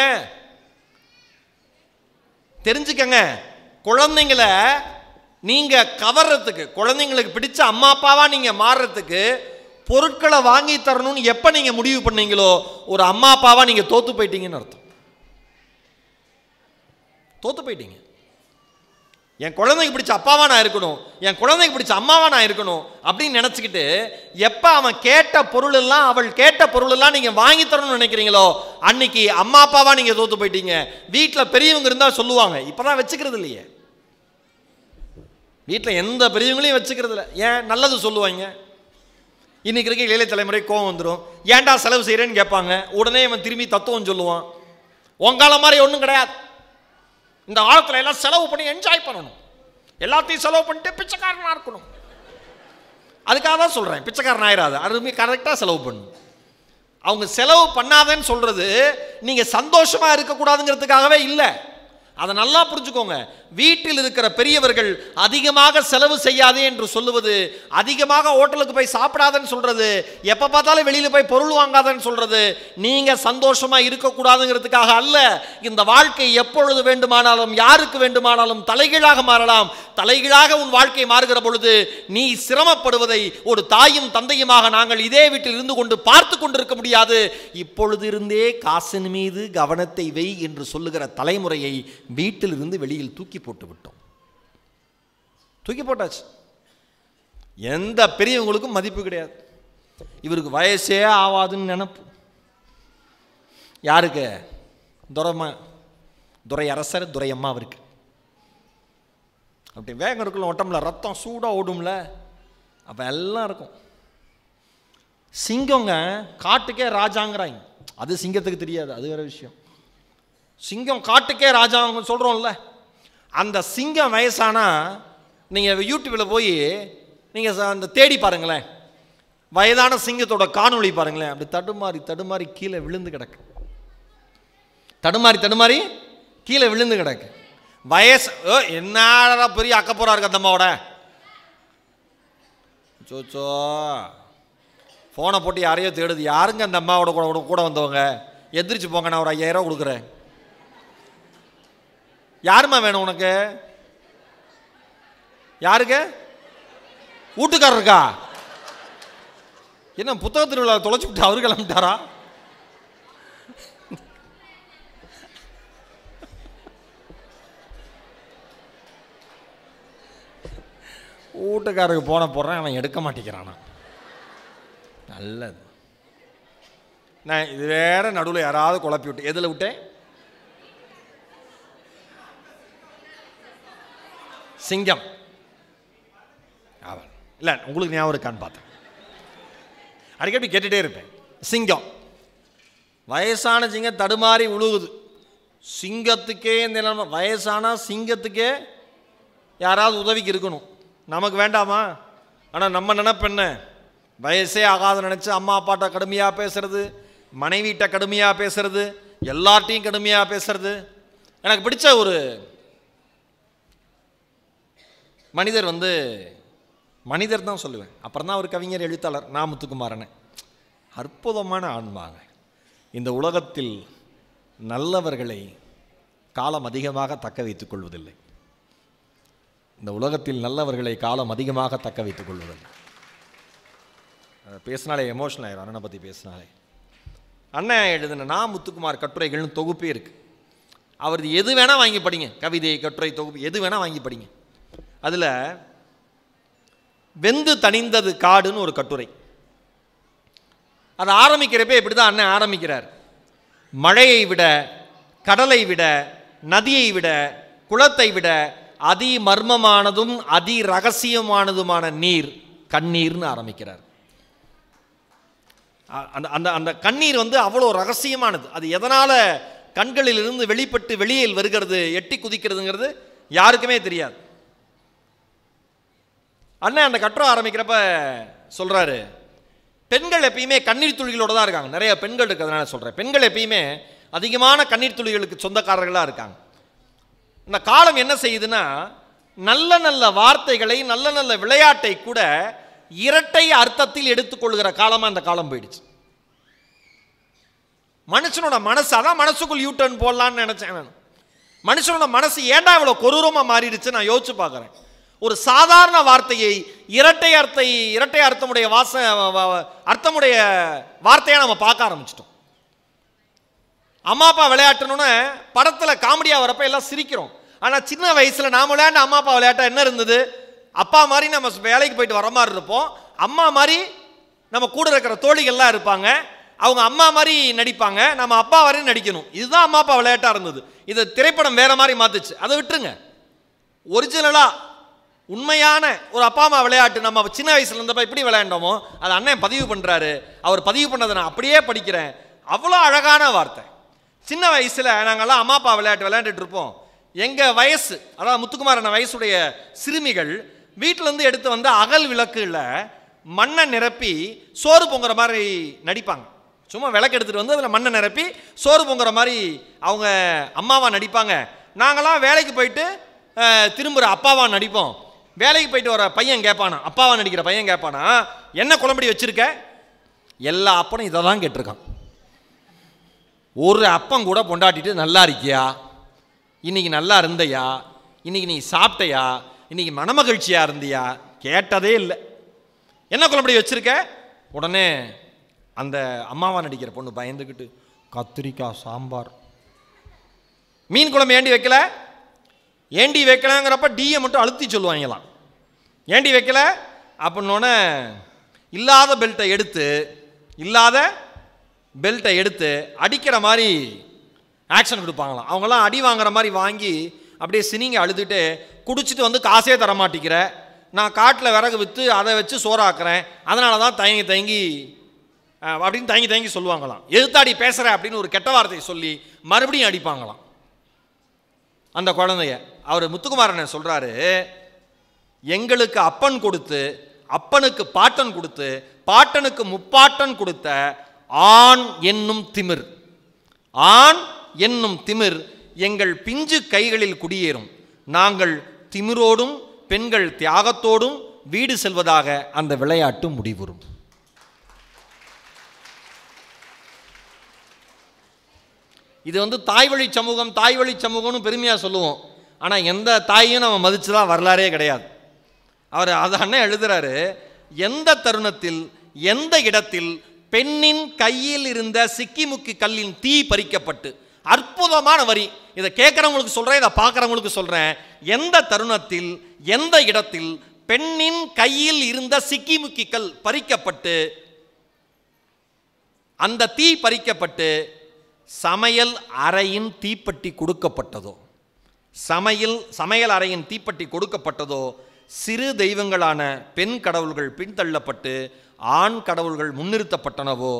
[SPEAKER 1] தெரிஞ்சுக்கங்க, குழந்தைங்களை நீங்க கவர்றதுக்கு, குழந்தைங்களுக்கு பிடிச்ச அம்மா அப்பாவா நீங்க மாறுறதுக்கு பொருட்களை வாங்கி தரணும்னு எப்ப நீங்க முடிவு பண்ணீங்களோ ஒரு அம்மா அப்பாவா நீங்க தோத்து போயிட்டீங்கன்னு அர்த்தம். தோத்து போயிட்டீங்க. என் குழந்தைக்கு பிடிச்ச அப்பாவா நான் இருக்கணும், என் குழந்தைக்கு பிடிச்ச அம்மாவா நான் இருக்கணும் அப்படின்னு நினைச்சுக்கிட்டு எப்ப அவன் கேட்ட பொருள் எல்லாம் அவள் கேட்ட பொருள் எல்லாம் நீங்க வாங்கி தரணும்னு நினைக்கிறீங்களோ அன்னைக்கு அம்மா அப்பாவா நீங்க தோத்து போயிட்டீங்க. வீட்டில் பெரியவங்க இருந்தா சொல்லுவாங்க, இப்பதான் வச்சுக்கிறது இல்லையே. வீட்டில் எந்த பெரியவங்களையும் வச்சுக்கிறது இல்லை. ஏன்? நல்லது சொல்லுவாங்க. இன்னைக்கு இருக்க இளைய தலைமுறை கோவம் வந்துடும். ஏன்டா செலவு செய்யறேன்னு கேட்பாங்க. உடனே அவன் திரும்பி தத்துவம் சொல்லுவான். உங்கால மாதிரி ஒன்றும் கிடையாது. இந்த காலத்தில் எல்லாம் செலவு பண்ணி என்ஜாய் பண்ணணும், எல்லாத்தையும் செலவு பண்ணிட்டு பிச்சைக்காரனா இருக்கணும். அதுக்காக தான் சொல்றேன், பிச்சைக்காரன் ஆயிராது, அருமை கரெக்டாக செலவு பண்ணணும். அவங்க செலவு பண்ணாதன்னு சொல்றது நீங்க சந்தோஷமா இருக்கக்கூடாதுங்கிறதுக்காகவே இல்லை. அதை நல்லா புரிஞ்சுக்கோங்க. வீட்டில் இருக்கிற பெரியவர்கள் அதிகமாக செலவு செய்யாதே என்று சொல்லுவது, அதிகமாக ஹோட்டலுக்கு போய் சாப்பிடாதன்னு சொல்றது, எப்ப பார்த்தாலும் வெளியில போய் பொருள் வாங்காதன்னு சொல்றது நீங்க சந்தோஷமா இருக்கக்கூடாதுங்கிறதுக்காக அல்ல. இந்த வாழ்க்கை எப்பொழுது வேண்டுமானாலும் யாருக்கு வேண்டுமானாலும் தலைகீழாக மாறலாம். தலைகீழாக உன் வாழ்க்கை மாறுகிற பொழுது நீ சிரமப்படுவதை ஒரு தாயும் தந்தையுமாக நாங்கள் இதே வீட்டில் இருந்து கொண்டு பார்த்து கொண்டிருக்க முடியாது. இப்பொழுது இருந்தே காசின் மீது கவனத்தை வை என்று சொல்லுகிற தலைமுறையை வீட்டில் இருந்து வெளியில் தூக்கி போட்டு விட்டோம். தூக்கி போட்டாச்சு. எந்த பெரியவங்களுக்கும் மதிப்பு கிடையாது. இவருக்கு வயசே ஆவாதுன்னு நினைப்பு. யாருக்கு? துரை அரசர் துரை அம்மாவிற்கு. அப்படி வேகம் இருக்குல்ல, ஒட்டம்ல ரத்தம் சூடா ஓடும்ல, அப்ப எல்லாம் இருக்கும். சிங்கங்க காட்டுக்கே ராஜாங்கிறாங்க. அது சிங்கத்துக்கு தெரியாது, அது வேற விஷயம். சிங்கம் காட்டுக்கே ராஜா சொல்றோம்ல, அந்த சிங்கம் வயசானா நீங்க யூடியூப்ல போய் நீங்க அந்த தேடி பாருங்களேன், வயதான சிங்கத்தோட காணொளி பாருங்களேன். அப்படி தடுமாறி தடுமாறி கீழே விழுந்து கிடக்கு. தடுமாறி தடுமாறி கீழே விழுந்து கிடக்கு. வயசு என்ன பெரிய அக்கப்போரா இருக்கு அந்த அம்மாவோட. சோச்சோ போனை போட்டு யாரையோ தேடுது. யாருங்க அந்த அம்மாவோட கூட வந்தவங்க? எந்திரிச்சு போங்க, நான் ஒரு 5000 ரூபா கொடுக்குறேன். யாருமா வேணும் உனக்கு? யாருக்கு? வீட்டுக்காரருக்கா? என்ன புத்தக திருவிழா தொலைச்சு விட்டு அவரு கிளம்பிட்டாரா? வீட்டுக்காரருக்கு போன போடுறேன், அவன் எடுக்க மாட்டேங்கிறானா? நல்லது. நான் இது வேற நடுவில் யாராவது குழப்பி விட்டு எதில் விட்டேன்? சிங்கம். இல்லை, உங்களுக்கு ஞாபகம் இருக்கான்னு பார்த்தேன். அடிக்கடி கேட்டுட்டே இருப்பேன். சிங்கம், வயசான சிங்கம் தடுமாறி உழுகுது. சிங்கத்துக்கே இந்த நிலைமை. வயசானா சிங்கத்துக்கே யாராவது உதவிக்கு இருக்கணும். நமக்கு வேண்டாமா? ஆனால் நம்ம நினைப்பென்ன, வயசே ஆகாத நினச்சி அம்மா அப்பாட்ட கடுமையாக பேசுறது, மனைவிட்ட கடுமையாக பேசுறது, எல்லார்ட்டையும் கடுமையாக பேசுறது. எனக்கு பிடிச்ச ஒரு மனிதர் மனிதர் தான் சொல்லுவேன். அப்புறம் தான் ஒரு கவிஞர் எழுத்தாளர் நா. முத்துக்குமாரன். அற்புதமான ஆன்மாங்க. இந்த உலகத்தில் நல்லவர்களை காலம் அதிகமாக தக்க வைத்துக் கொள்வதில்லை. இந்த உலகத்தில் நல்லவர்களை காலம் அதிகமாக தக்க வைத்துக் கொள்வதில்லை. பேசினாலே எமோஷனல் ஆயிரும். அண்ணனை பற்றி பேசினாலே. அண்ணன் எழுதின நா. முத்துக்குமார் கட்டுரைகள்னு தொகுப்பே இருக்கு. அவரது எது வேணால் வாங்கி படிங்க. கவிதை, கட்டுரை தொகுப்பு எது வேணால் வாங்கி படிங்க. அதில் வெந்து தணிந்தது காடுன்னு ஒரு கட்டுரை. அது ஆரம்பிக்கிறப்ப இப்படி தான் அண்ணன் ஆரம்பிக்கிறார். மழையை விட, கடலை விட, நதியை விட, குளத்தை விட அதி மர்மமானதும் அதி ரகசியமானதுமான நீர் கண்ணீர்னு ஆரம்பிக்கிறார். அந்த அந்த அந்த கண்ணீர் வந்து அவ்வளோ ரகசியமானது. அது எதனால் கண்களிலிருந்து வெளிப்பட்டு வெளியில் வருகிறது, எட்டி குதிக்கிறதுங்கிறது யாருக்குமே தெரியாது. அண்ணன் அந்த கட்டுரை ஆரம்பிக்கிறப்ப சொல்கிறாரு, பெண்கள் எப்பயுமே கண்ணீர் துளிகளோடு தான் இருக்காங்க. நிறைய பெண்கள் இருக்கிறதுனால சொல்கிறேன், பெண்கள் எப்பயுமே அதிகமான கண்ணீர் துளிகளுக்கு சொந்தக்காரர்களாக இருக்காங்க. இந்த காலம் என்ன செய்யுதுன்னா, நல்ல நல்ல வார்த்தைகளை, நல்ல நல்ல விளையாட்டை கூட இரட்டை அர்த்தத்தில் எடுத்துக்கொள்கிற காலமாக அந்த காலம் போயிடுச்சு. மனுஷனோட மனசு, அதான் மனசுக்குள் யூட்டர்ன் போடலான்னு நினச்சேன் நான். மனுஷனோட மனசு ஏன்டா இவ்வளோ கொடூரமாக மாறிடுச்சு நான் யோசிச்சு பார்க்குறேன். ஒரு சாதாரண வார்த்தையை இரட்டை அர்த்தமுடைய அர்த்தமுடைய வார்த்தையாக நம்ம பார்க்க ஆரம்பிச்சிட்டோம். அம்மா அப்பா விளையாட்டணுன்னு படத்தில் காமெடியாக வரப்ப எல்லாம் சிரிக்கிறோம். ஆனால் சின்ன வயசில் நாம் விளையாண்ட அம்மா அப்பா விளையாட்டா என்ன இருந்தது? அப்பா மாதிரி நம்ம வேலைக்கு போயிட்டு வர மாதிரி இருப்போம், அம்மா மாதிரி நம்ம கூட இருக்கிற தோழிகள்லாம் இருப்பாங்க, அவங்க அம்மா மாதிரி நடிப்பாங்க, நம்ம அப்பா வரையும் நடிக்கணும். இதுதான் அம்மா அப்பா விளையாட்டாக இருந்தது. இது திரைப்படம் வேற மாதிரி மாற்றுச்சு, அதை விட்டுருங்க. ஒரிஜினலாக உண்மையான ஒரு அப்பா அம்மா விளையாட்டு நம்ம சின்ன வயசுல இருந்தப்ப எப்படி விளையாண்டோமோ அது அண்ணன் பதிவு பண்ணுறாரு. அவர் பதிவு பண்ணதை நான் அப்படியே படிக்கிறேன். அவ்வளோ அழகான வார்த்தை. சின்ன வயசில் நாங்கள்லாம் அம்மா அப்பா விளையாட்டு விளையாண்டுட்டு இருப்போம். எங்கள் வயசு, அதாவது முத்துக்குமாரன் வயசுடைய சிறுமிகள் வீட்டிலேருந்து எடுத்து வந்து அகல் விளக்குல மண்ணை நிரப்பி சோறு பொங்குற மாதிரி நடிப்பாங்க. சும்மா விளக்கு எடுத்துகிட்டு வந்து அதில் மண்ணை நிரப்பி சோறு பொங்குற மாதிரி அவங்க அம்மாவா நடிப்பாங்க. நாங்களாம் வேலைக்கு போயிட்டு திரும்புகிற அப்பாவா நடிப்போம். வேலைக்கு போயிட்டு வர பையன் கேட்பானா, அப்பாவா நடிக்கிற பையன் கேட்பானா, என்ன குழம்படி வச்சிருக்க? எல்லா அப்பனும் இதை தான் கேட்டிருக்கான். ஒரு அப்பம் கூட பொண்டாட்டிட்டு நல்லா இருக்கியா, இன்னைக்கு நல்லா இருந்தையா, இன்னைக்கு நீ சாப்பிட்டையா, இன்னைக்கு மனமகிழ்ச்சியா இருந்தியா கேட்டதே இல்லை. என்ன குழம்படி வச்சிருக்க? உடனே அந்த அம்மாவா நடிக்கிற பொண்ணு பயந்துக்கிட்டு கத்திரிக்காய் சாம்பார். மீன் குழம்பு ஏண்டி வைக்கல? ஏண்டி வைக்கலங்கிறப்ப டீயை மட்டும் அழுத்தி சொல்லுவாங்களாம். ஏண்டி வைக்கல அப்படின்னோடனே இல்லாத பெல்ட்டை எடுத்து அடிக்கிற மாதிரி ஆக்ஷன் கொடுப்பாங்களாம். அவங்களாம் அடி வாங்குற மாதிரி வாங்கி அப்படியே சினிங்க அழுதுட்டு, குடிச்சிட்டு வந்து காசே தரமாட்டிக்கிற, நான் காட்டில் விறகு விற்று அதை வச்சு சோறாக்குறேன், அதனால தான் தயங்கி அப்படின்னு தயங்கி சொல்லுவாங்களாம். எதுத்தாடி பேசுகிற அப்படின்னு ஒரு கெட்ட வார்த்தையை சொல்லி மறுபடியும் அடிப்பாங்களாம் அந்த குழந்தைய. அவர் முத்துக்குமாரன் சொல்கிறாரு, எங்களுக்கு அப்பன் கொடுத்து, அப்பனுக்கு பாட்டன் கொடுத்து, பாட்டனுக்கு முப்பாட்டன் கொடுத்த ஆண் என்னும் திமிர் எங்கள் பிஞ்சு கைகளில் குடியேறும். நாங்கள் திமிரோடும் பெண்கள் தியாகத்தோடும் வீடு செல்வதாக அந்த விளையாட்டு முடிவுறும். இது வந்து தாய் வழி சமூகம்னு பெருமையாக சொல்லுவோம். ஆனால் எந்த தாயையும் நம்ம மதிச்சுதான் வரலாறே கிடையாது. அவர் அது அண்ணன் எழுதுறாரு, எந்த தருணத்தில் எந்த இடத்தில் பெண்ணின் கையில் இருந்த சிக்கிமுக்கி கல்லின் தீ பறிக்கப்பட்டு, அற்புதமான வரி, இதை கேட்குறவங்களுக்கு சொல்கிறேன், இதை பார்க்குறவங்களுக்கு சொல்கிறேன், எந்த தருணத்தில் எந்த இடத்தில் பெண்ணின் கையில் இருந்த சிக்கிமுக்கி கல் பறிக்கப்பட்டு, அந்த தீ பறிக்கப்பட்டு சமையல் அறையின் தீப்பெட்டி கொடுக்கப்பட்டதோ, சமையல் அறையின் தீப்பெட்டி கொடுக்கப்பட்டதோ, சிறு தெய்வங்களான பெண் கடவுள்கள் பின்தள்ளப்பட்டு ஆண் கடவுள்கள் முன்னிறுத்தப்பட்டனவோ,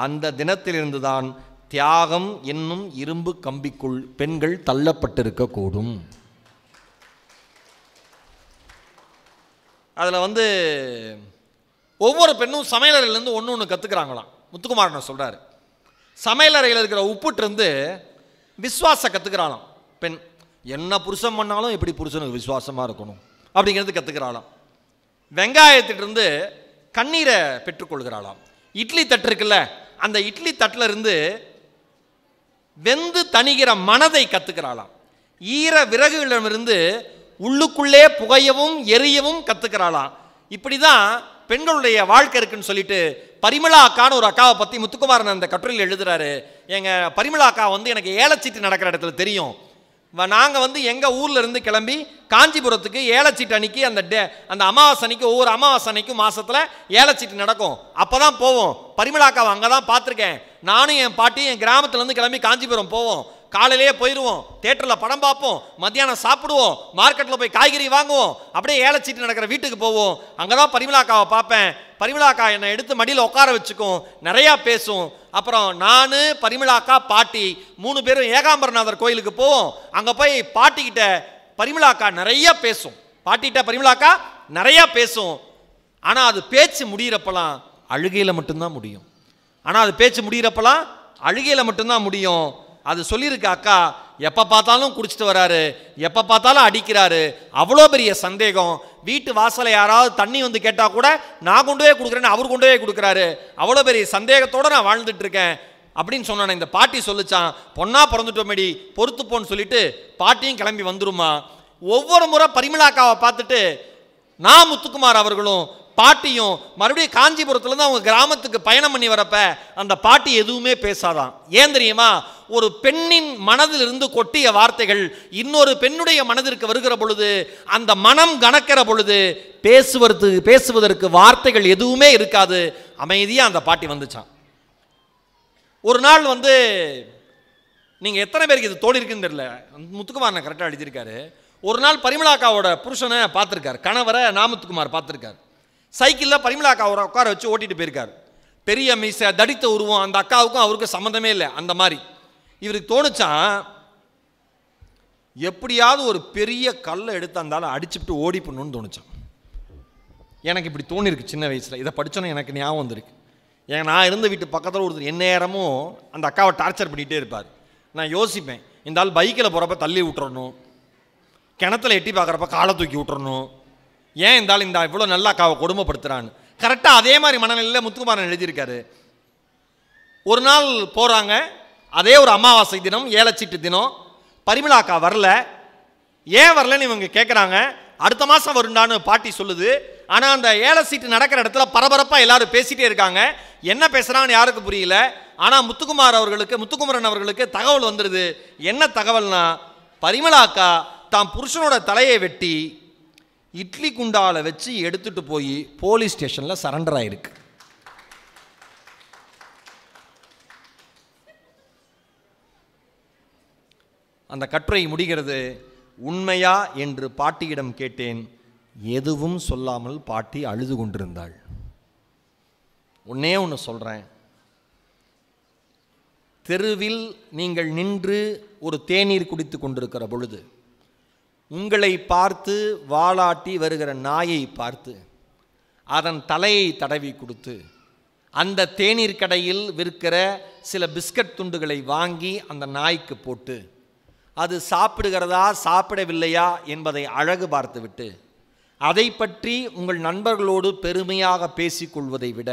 [SPEAKER 1] அந்த தினத்திலிருந்துதான் தியாகம் என்னும் இரும்பு கம்பிக்குள் பெண்கள் தள்ளப்பட்டிருக்கக்கூடும். அதில் வந்து ஒவ்வொரு பெண்ணும் சமையலறையிலேருந்து ஒன்று கற்றுக்கிறாங்களாம். முத்துக்குமாரன் சொல்கிறாரு, சமையலறையில் இருக்கிற உப்புட்டிருந்து விசுவாச கற்றுக்கிறாளாம் பெண். என்ன புருஷன் பண்ணாலும் எப்படி புருஷனுக்கு விசுவாசமாக இருக்கணும் அப்படிங்கிறது கற்றுக்கிறாளாம். வெங்காயத்திலிருந்து கண்ணீரை பெற்றுக்கொள்கிறாளாம். இட்லி தட்டு இருக்குல்ல, அந்த இட்லி தட்டில் இருந்து வெந்து தணிகிற மனதை கற்றுக்கிறாளாம். ஈர விறகுகளிடமிருந்து உள்ளுக்குள்ளே புகையவும் எரியவும் கற்றுக்கிறாளாம். இப்படி தான் பெண்களுடைய வாழ்க்கை இருக்குன்னு சொல்லிட்டு பரிமளா அக்கான்னு ஒரு அக்காவை பற்றி முத்துக்குமாரன் அந்த கட்டுரையில் எழுதுறாரு. எங்கள் பரிமளா அக்கா வந்து எனக்கு ஏலச்சீட்டு நடக்கிற இடத்துல தெரியும். நாங்கள் வந்து எங்கள் ஊரில் இருந்து கிளம்பி காஞ்சிபுரத்துக்கு ஏலச்சீட்டு அன்னைக்கு அந்த அமாவாசை அன்னைக்கு, ஒவ்வொரு அமாவாசை அன்னைக்கும் மாதத்தில் ஏலச்சீட்டு நடக்கும். அப்போ தான் போவோம். பரிமளாக்காவை அங்கே தான் பார்த்துருக்கேன். நானும் என் பாட்டி என் கிராமத்துலேருந்து கிளம்பி காஞ்சிபுரம் போவோம். காலையிலேயே போயிடுவோம், தியேட்டரில் படம் பார்ப்போம், மத்தியானம் சாப்பிடுவோம், மார்க்கெட்டில் போய் காய்கறி வாங்குவோம், அப்படியே ஏலச்சீட்டு நடக்கிற வீட்டுக்கு போவோம். அங்கே தான் பரிமளாக்காவை பார்ப்பேன். பரிமளாக்கா என்னை எடுத்து மடியில் உட்கார வச்சுக்கும், நிறையா பேசும். அப்புறம் நான், பரிமளாக்கா, பாட்டி 3 பேரும் ஏகாம்பரநாதர் கோயிலுக்கு போவோம். அங்கே போய் பாட்டிக்கிட்ட பரிமளாக்கா நிறைய பேசும், பாட்டிகிட்ட பரிமளாக்கா நிறையா பேசும். ஆனால் அது பேச்சு முடிகிறப்பெல்லாம் அழுகையில் மட்டும்தான் முடியும். ஆனால் அது பேச்சு முடிகிறப்பெல்லாம் அழுகையில் மட்டும்தான் முடியும். அது சொல்லியிருக்கு, அக்கா எப்போ பார்த்தாலும் குடிச்சிட்டு வராரு, எப்போ பார்த்தாலும் அடிக்கிறாரு, அவ்வளோ பெரிய சந்தேகம். வீட்டு வாசலை யாராவது தண்ணி வந்து கேட்டால் கூட நான் கொண்டு போய் கொடுக்குறேன்னு அவர் கொண்டு போய் கொடுக்குறாரு, அவ்வளோ பெரிய சந்தேகத்தோடு நான் வாழ்ந்துட்டு இருக்கேன் அப்படின்னு சொன்னானே. இந்த பாட்டி சொல்லிச்சான், பொண்ணா பிறந்துட்டோமேடி பொறுத்துப்போன்னு சொல்லிட்டு பாட்டியும் கிளம்பி வந்துருமா. ஒவ்வொரு முறை பரிமளாக்காவை பார்த்துட்டு நான் முத்துக்குமார் அவர்களும் பாட்டியும் மறுபடியும் காஞ்சிபுரத்துலேருந்து அவங்க கிராமத்துக்கு பயணம் பண்ணி வரப்ப அந்த பாட்டி எதுவுமே பேசாதான். ஏன் தெரியுமா? ஒரு பெண்ணின் மனதிலிருந்து கொட்டிய வார்த்தைகள் இன்னொரு பெண்ணுடைய மனதிற்கு வருகிற பொழுது, அந்த மனம் கணக்கிற பொழுது பேசுவதற்கு வார்த்தைகள் எதுவுமே இருக்காது. அமைதியாக அந்த பாட்டி வந்துச்சான். ஒரு நாள் வந்து, நீங்கள் எத்தனை பேருக்கு இது தோடி இருக்குன்னு தெரியல, முத்துக்குமார் நான் கரெக்டாக எழுதியிருக்காரு. ஒரு நாள் பரிமளாக்காவோட புருஷனை பார்த்துருக்கார், கணவரை நாமுத்துக்குமார் பார்த்துருக்கார். சைக்கிளில் பரிமளாக்காவை உட்கார வச்சு ஓட்டிட்டு போயிருக்கார். பெரிய மீசை, தடித்த உருவம், அந்த அக்காவுக்கும் அவருக்கு சம்மந்தமே இல்லை. அந்த மாதிரி இவருக்கு தோணுச்சான், எப்படியாவது ஒரு பெரிய கல்லை எடுத்து அந்தாலும் அடிச்சுட்டு ஓடி பண்ணணும்னு தோணுச்சான். எனக்கு இப்படி தோணிருக்கு சின்ன வயசில். இதை படித்தோன்னே எனக்கு ஞாபகம் வந்திருக்கு. ஏன் நான் இருந்த வீட்டு பக்கத்தில் ஒருத்தர் எந்நேரமும் அந்த அக்காவை டார்ச்சர் பண்ணிகிட்டே இருப்பார். நான் யோசிப்பேன், இந்த ஆள் பைக்கில் போகிறப்ப தள்ளி விட்டுறணும், கிணத்துல எட்டி பார்க்குறப்ப காலை தூக்கி விட்டுறணும், ஏன் இந்த ஆள் இந்த இவ்வளோ நல்லா அக்காவை கொடுமைப்படுத்துகிறான்னு. கரெக்டாக அதே மாதிரி மனநிலையில் முத்துக்குமாரன் எழுதியிருக்காரு. ஒரு நாள் போகிறாங்க, அதே ஒரு அமாவாசை தினம், ஏலச்சீட்டு தினம். பரிமளாக்கா வரல. ஏன் வரலன்னு இவங்க கேட்குறாங்க. அடுத்த மாதம் வருண்டான்னு பாட்டி சொல்லுது. ஆனால் அந்த ஏல சீட்டு நடக்கிற இடத்துல பரபரப்பாக எல்லாரும் பேசிகிட்டே இருக்காங்க. என்ன பேசுகிறான்னு யாருக்கு புரியல. ஆனால் முத்துக்குமரன் அவர்களுக்கு தகவல் வந்துடுது. என்ன தகவல்னா, பரிமளாக்கா தான் புருஷனோட தலையை வெட்டி இட்லி குண்டால வச்சு எடுத்துட்டு போய் போலீஸ் ஸ்டேஷனில் சரண்டர் ஆயிருக்கு. அந்த கட்டுரை முடிகிறது, உண்மையா என்று பாட்டியிடம் கேட்டேன். எதுவும் சொல்லாமல் பாட்டி அழுது கொண்டிருந்தாள். ஒன்னே ஒன்று சொல்கிறேன், தெருவில் நீங்கள் நின்று ஒரு தேநீர் குடித்து கொண்டிருக்கிற பொழுது உங்களை பார்த்து வாலாட்டி வருகிற நாயை பார்த்து அதன் தலையை தடவி கொடுத்து அந்த தேநீர் கடையில் விற்கிற சில பிஸ்கட் துண்டுகளை வாங்கி அந்த நாய்க்கு போட்டு அது சாப்பிடுகிறதா சாப்பிடவில்லையா என்பதை அழகு பார்த்துவிட்டு அதை பற்றி உங்கள் நண்பர்களோடு பெருமையாக பேசிக்கொள்வதை விட,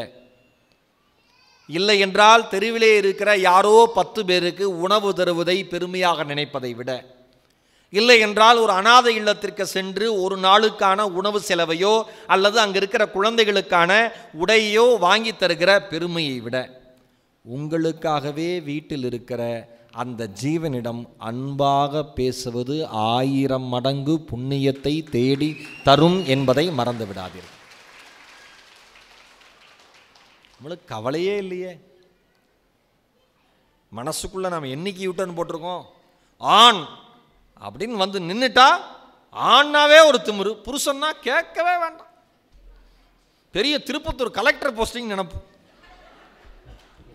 [SPEAKER 1] இல்லை என்றால் தெருவிலே இருக்கிற யாரோ 10 பேருக்கு உணவு தருவதை பெருமையாக நினைப்பதை விட, இல்லை என்றால் ஒரு அனாதை இல்லத்திற்கு சென்று ஒரு நாளுக்கான உணவு செலவையோ அல்லது அங்கே இருக்கிற குழந்தைகளுக்கான உடையோ வாங்கி தருகிற பெருமையை விட, உங்களுக்காகவே வீட்டில் இருக்கிற அந்த ஜீவனிடம் அன்பாக பேசுவது 1000 மடங்கு புண்ணியத்தை தேடி தரும் என்பதை மறந்து விடாதீர்கள். நம்மளுக்கு கவலையே இல்லையே. மனசுக்குள்ள நாம் என்னைக்கு யூட்டர்ன் போட்டிருக்கோம். ஆண் அப்படின்னு வந்து நின்றுட்டா ஆண்ணாவே ஒரு திமிரு, புருஷன்னா கேட்கவே வேண்டாம். பெரிய திருப்பத்தூர் கலெக்டர் போஸ்டிங் நினைப்பு.